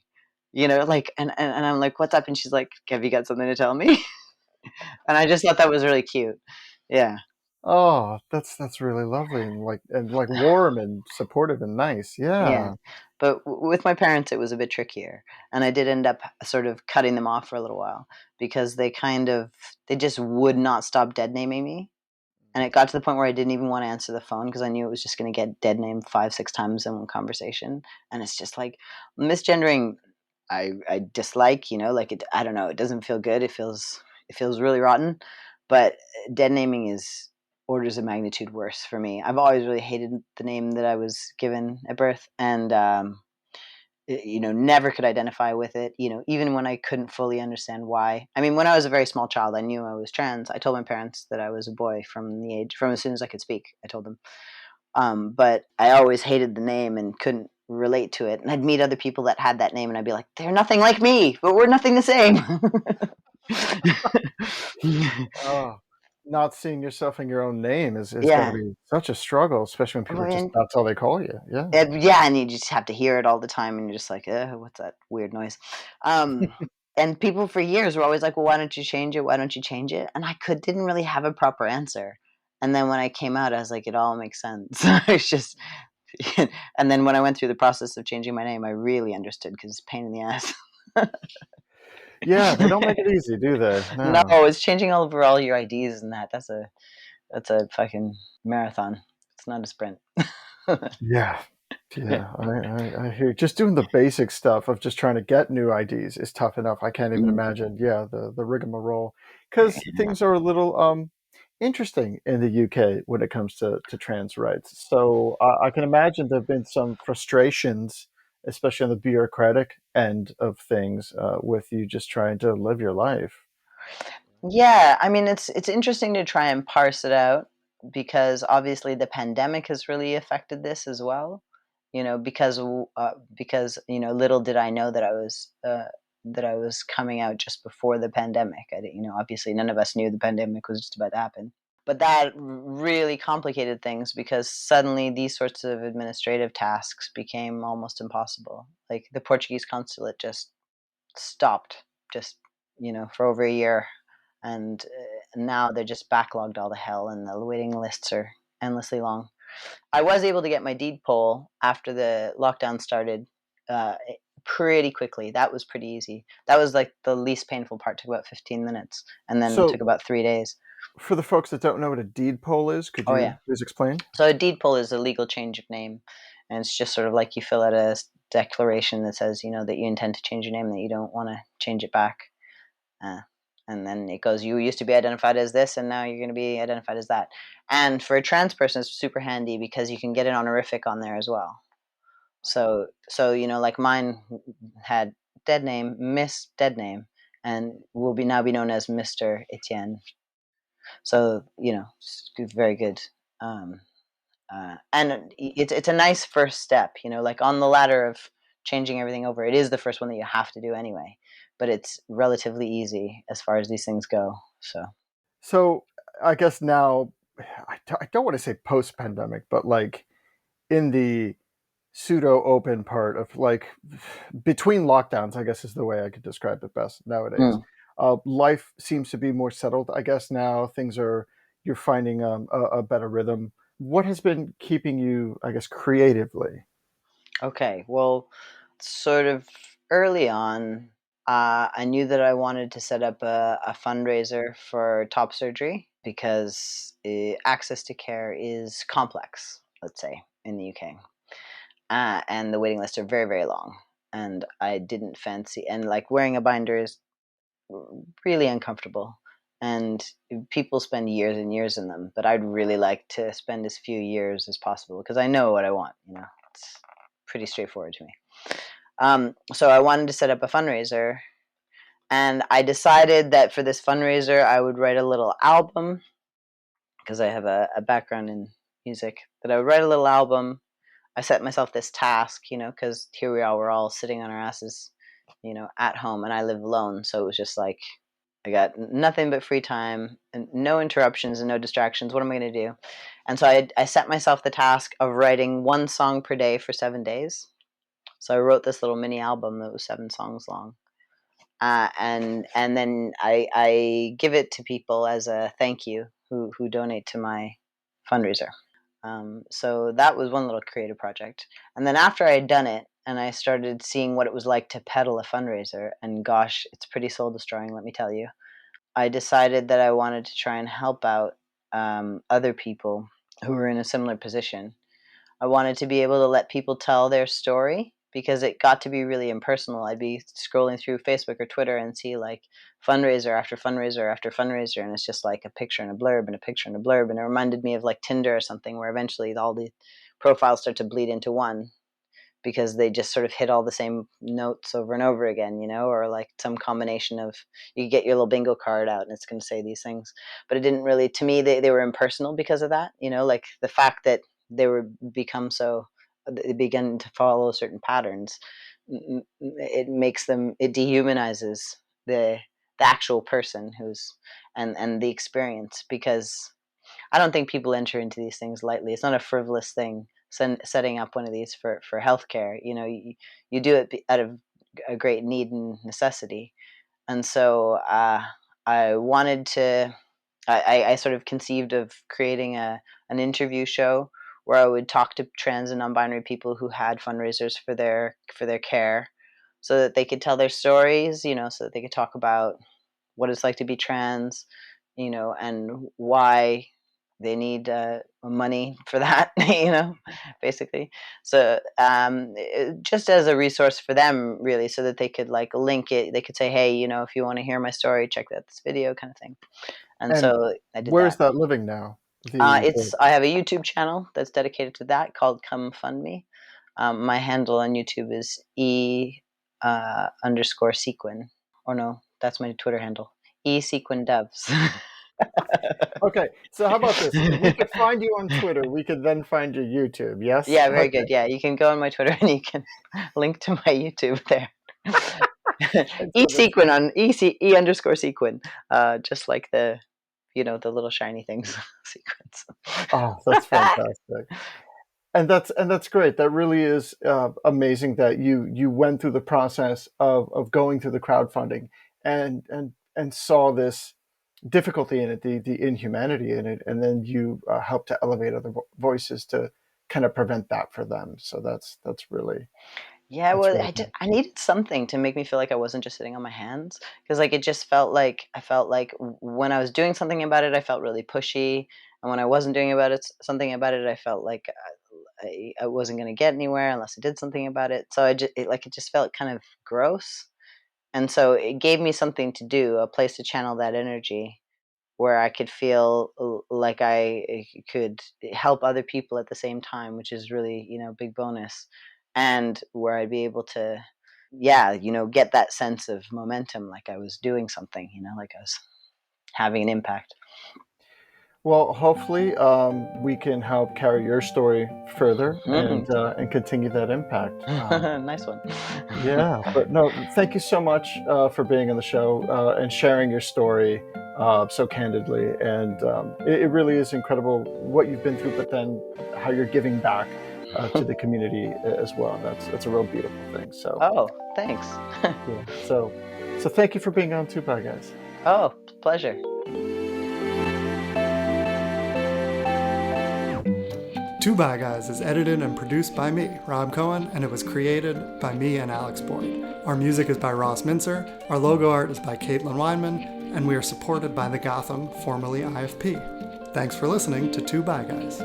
Speaker 5: like, and I'm like, "What's up?" And she's like, "Have you got something to tell me?" And I just thought that was really cute. Yeah.
Speaker 1: Oh, that's really lovely, and like warm and supportive and nice.
Speaker 5: Yeah.
Speaker 1: Yeah.
Speaker 5: But with my parents, it was a bit trickier. And I did end up sort of cutting them off for a little while, because they just would not stop dead naming me. And it got to the point where I didn't even want to answer the phone, because I knew it was just going to get dead named 5, 6 times in one conversation. And it's just like, misgendering, I dislike, like, I don't know, it doesn't feel good. It feels really rotten. But dead naming is orders of magnitude worse for me. I've always really hated the name that I was given at birth, and never could identify with it, even when I couldn't fully understand why. I mean, when I was a very small child, I knew I was trans. I told my parents that I was a boy from as soon as I could speak. I told them. But I always hated the name and couldn't relate to it. And I'd meet other people that had that name, and I'd be like, "They're nothing like me, but we're nothing the same."
Speaker 1: Oh, not seeing yourself in your own name is got to
Speaker 5: Yeah.
Speaker 1: be such a struggle, especially when
Speaker 5: I
Speaker 1: people are just
Speaker 5: mean,
Speaker 1: that's all they call you. Yeah.
Speaker 5: yeah, and you just have to hear it all the time, and you're just like, "What's that weird noise?" Um, and people for years were always like, "Well, why don't you change it? Why don't you change it?" And I didn't really have a proper answer. And then when I came out, I was like, it all makes sense. It's just, and then when I went through the process of changing my name, I really understood, because it's a pain in the ass.
Speaker 1: Yeah, they don't make it easy, do they?
Speaker 5: No,
Speaker 1: No.
Speaker 5: it's changing over all your IDs and that. That's a fucking marathon. It's not a sprint.
Speaker 1: Yeah. Yeah, I hear. Just doing the basic stuff of just trying to get new IDs is tough enough. I can't even
Speaker 5: Mm.
Speaker 1: imagine, yeah, the rigmarole, because things are a little interesting in the UK when it comes to trans rights. So I can imagine there have been some frustrations, especially on the bureaucratic end of things, with you just trying to live your life.
Speaker 5: Yeah, I mean, it's interesting to try and parse it out, because obviously the pandemic has really affected this as well. because little did I know that I was coming out just before the pandemic. I didn't, obviously none of us knew the pandemic was just about to happen. But that really complicated things because suddenly these sorts of administrative tasks became almost impossible. Like the Portuguese consulate just stopped, for over a year, and now they're just backlogged all the hell, and the waiting lists are endlessly long. I was able to get my deed poll after the lockdown started pretty quickly. That was pretty easy. That was like the least painful part. Took about 15 minutes, and then
Speaker 1: So
Speaker 5: took about 3 days.
Speaker 1: for the folks that don't know what a deed poll is, could
Speaker 5: Oh
Speaker 1: you
Speaker 5: yeah.
Speaker 1: please explain?
Speaker 5: So a deed poll is a legal change of name, and it's just sort of like you fill out a declaration that says, that you intend to change your name, that you don't want to change it back. And then it goes, you used to be identified as this, and now you're going to be identified as that. And for a trans person, it's super handy because you can get an honorific on there as well. So like mine had dead name, Miss Dead Name, and will now be known as Mr. Etienne. So it's very good. And it's a nice first step, like on the ladder of changing everything over. It is the first one that you have to do anyway, but it's relatively easy as far as these things go.
Speaker 1: So I guess now, I don't want to say post-pandemic, but like in the pseudo open part of like between lockdowns, I guess is the way I could describe it best nowadays.
Speaker 5: Mm.
Speaker 1: Life seems to be more settled. I guess now you're finding a better rhythm. What has been keeping you, I guess, creatively?
Speaker 5: Okay, well, sort of early on, I knew that I wanted to set up a fundraiser for top surgery because access to care is complex, let's say, in the UK. And the waiting lists are very, very long. And I didn't fancy, and like wearing a binder is really uncomfortable. And people spend years and years in them, but I'd really like to spend as few years as possible because I know what I want. It's pretty straightforward to me. So I wanted to set up a fundraiser, and I decided that for this fundraiser, I would write a little album because I have a background in music. That I would write a little album. I set myself this task, because here we are, we're all sitting on our asses, at home, and I live alone, so it was just like I got nothing but free time and no interruptions and no distractions. What am I going to do? And so I set myself the task of writing one song per day for 7 days. So I wrote this little mini album that was 7 songs long, and then I give it to people as a thank you who donate to my fundraiser. So that was one little creative project. And then after I had done it, and I started seeing what it was like to peddle a fundraiser, and gosh, it's pretty soul destroying, let me tell you. I decided that I wanted to try and help out other people who were in a similar position. I wanted to be able to let people tell their story because it got to be really impersonal. I'd be scrolling through Facebook or Twitter and see like fundraiser after fundraiser after fundraiser, and it's just like a picture and a blurb and a picture and a blurb, and it reminded me of like Tinder or something, where eventually all the profiles start to bleed into one because they just sort of hit all the same notes over and over again, or like some combination of, you get your little bingo card out and it's going to say these things. But it didn't really, to me, they were impersonal because of that, like the fact that they begin to follow certain patterns. It dehumanizes the actual person and the experience, because I don't think people enter into these things lightly. It's not a frivolous thing. Setting up one of these for healthcare, you do it out of a great need and necessity. And so I wanted to. I sort of conceived of creating an interview show where I would talk to trans and non-binary people who had fundraisers for their care, so that they could tell their stories, so that they could talk about what it's like to be trans, and why they need money for that, basically. So just as a resource for them, really, so that they could like link it. They could say, hey, if you want to hear my story, check out this video, kind of thing. And
Speaker 1: And
Speaker 5: so I did
Speaker 1: where is
Speaker 5: that.
Speaker 1: that living now? The
Speaker 5: I have a YouTube channel that's dedicated to that called Come Fund Me. My handle on YouTube is _sequin, or no, that's my Twitter handle, sequin devs.
Speaker 1: Okay, so how about this? If we could find you on Twitter, we could then find your YouTube, yes?
Speaker 5: Yeah, very
Speaker 1: Okay,
Speaker 5: good. Yeah, you can go on my Twitter and you can link to my YouTube there.
Speaker 1: and
Speaker 5: E
Speaker 1: so that's
Speaker 5: sequin on E underscore sequin, just like the the little shiny things sequence.
Speaker 1: that's fantastic. And that's great. That really is amazing that you went through the process of going through the crowdfunding and saw this difficulty in it, the inhumanity in it, and then you helped to elevate other voices to kind of prevent that for them. So that's really
Speaker 5: Yeah,
Speaker 1: that's
Speaker 5: well,
Speaker 1: really nice.
Speaker 5: I needed something to make me feel like I wasn't just sitting on my hands, because like it just felt like I felt like when I was doing something about it, I felt really pushy, and when I wasn't doing about it something about it, I felt like I wasn't going to get anywhere unless I did something about it. So it just felt kind of gross, and so it gave me something to do, a place to channel that energy, where I could feel like I could help other people at the same time, which is really, big bonus. And where I'd be able to, yeah, get that sense of momentum, like I was doing something, like I was having an impact.
Speaker 1: Well, hopefully, we can help carry your story further and continue that impact.
Speaker 5: Nice one.
Speaker 1: Yeah, but no, thank you so much for being on the show and sharing your story so candidly. And it really is incredible what you've been through, but then how you're giving back to the community as well. That's a real beautiful thing. So
Speaker 5: Oh, thanks.
Speaker 1: yeah, so thank you for being on too, bye guys.
Speaker 5: Oh, pleasure.
Speaker 2: Two Bye Guys is edited and produced by me, Rob Cohen, and it was created by me and Alex Boyd. Our music is by Ross Mincer, our logo art is by Caitlin Weinman, and we are supported by the Gotham, formerly IFP. Thanks for listening to Two Bye Guys.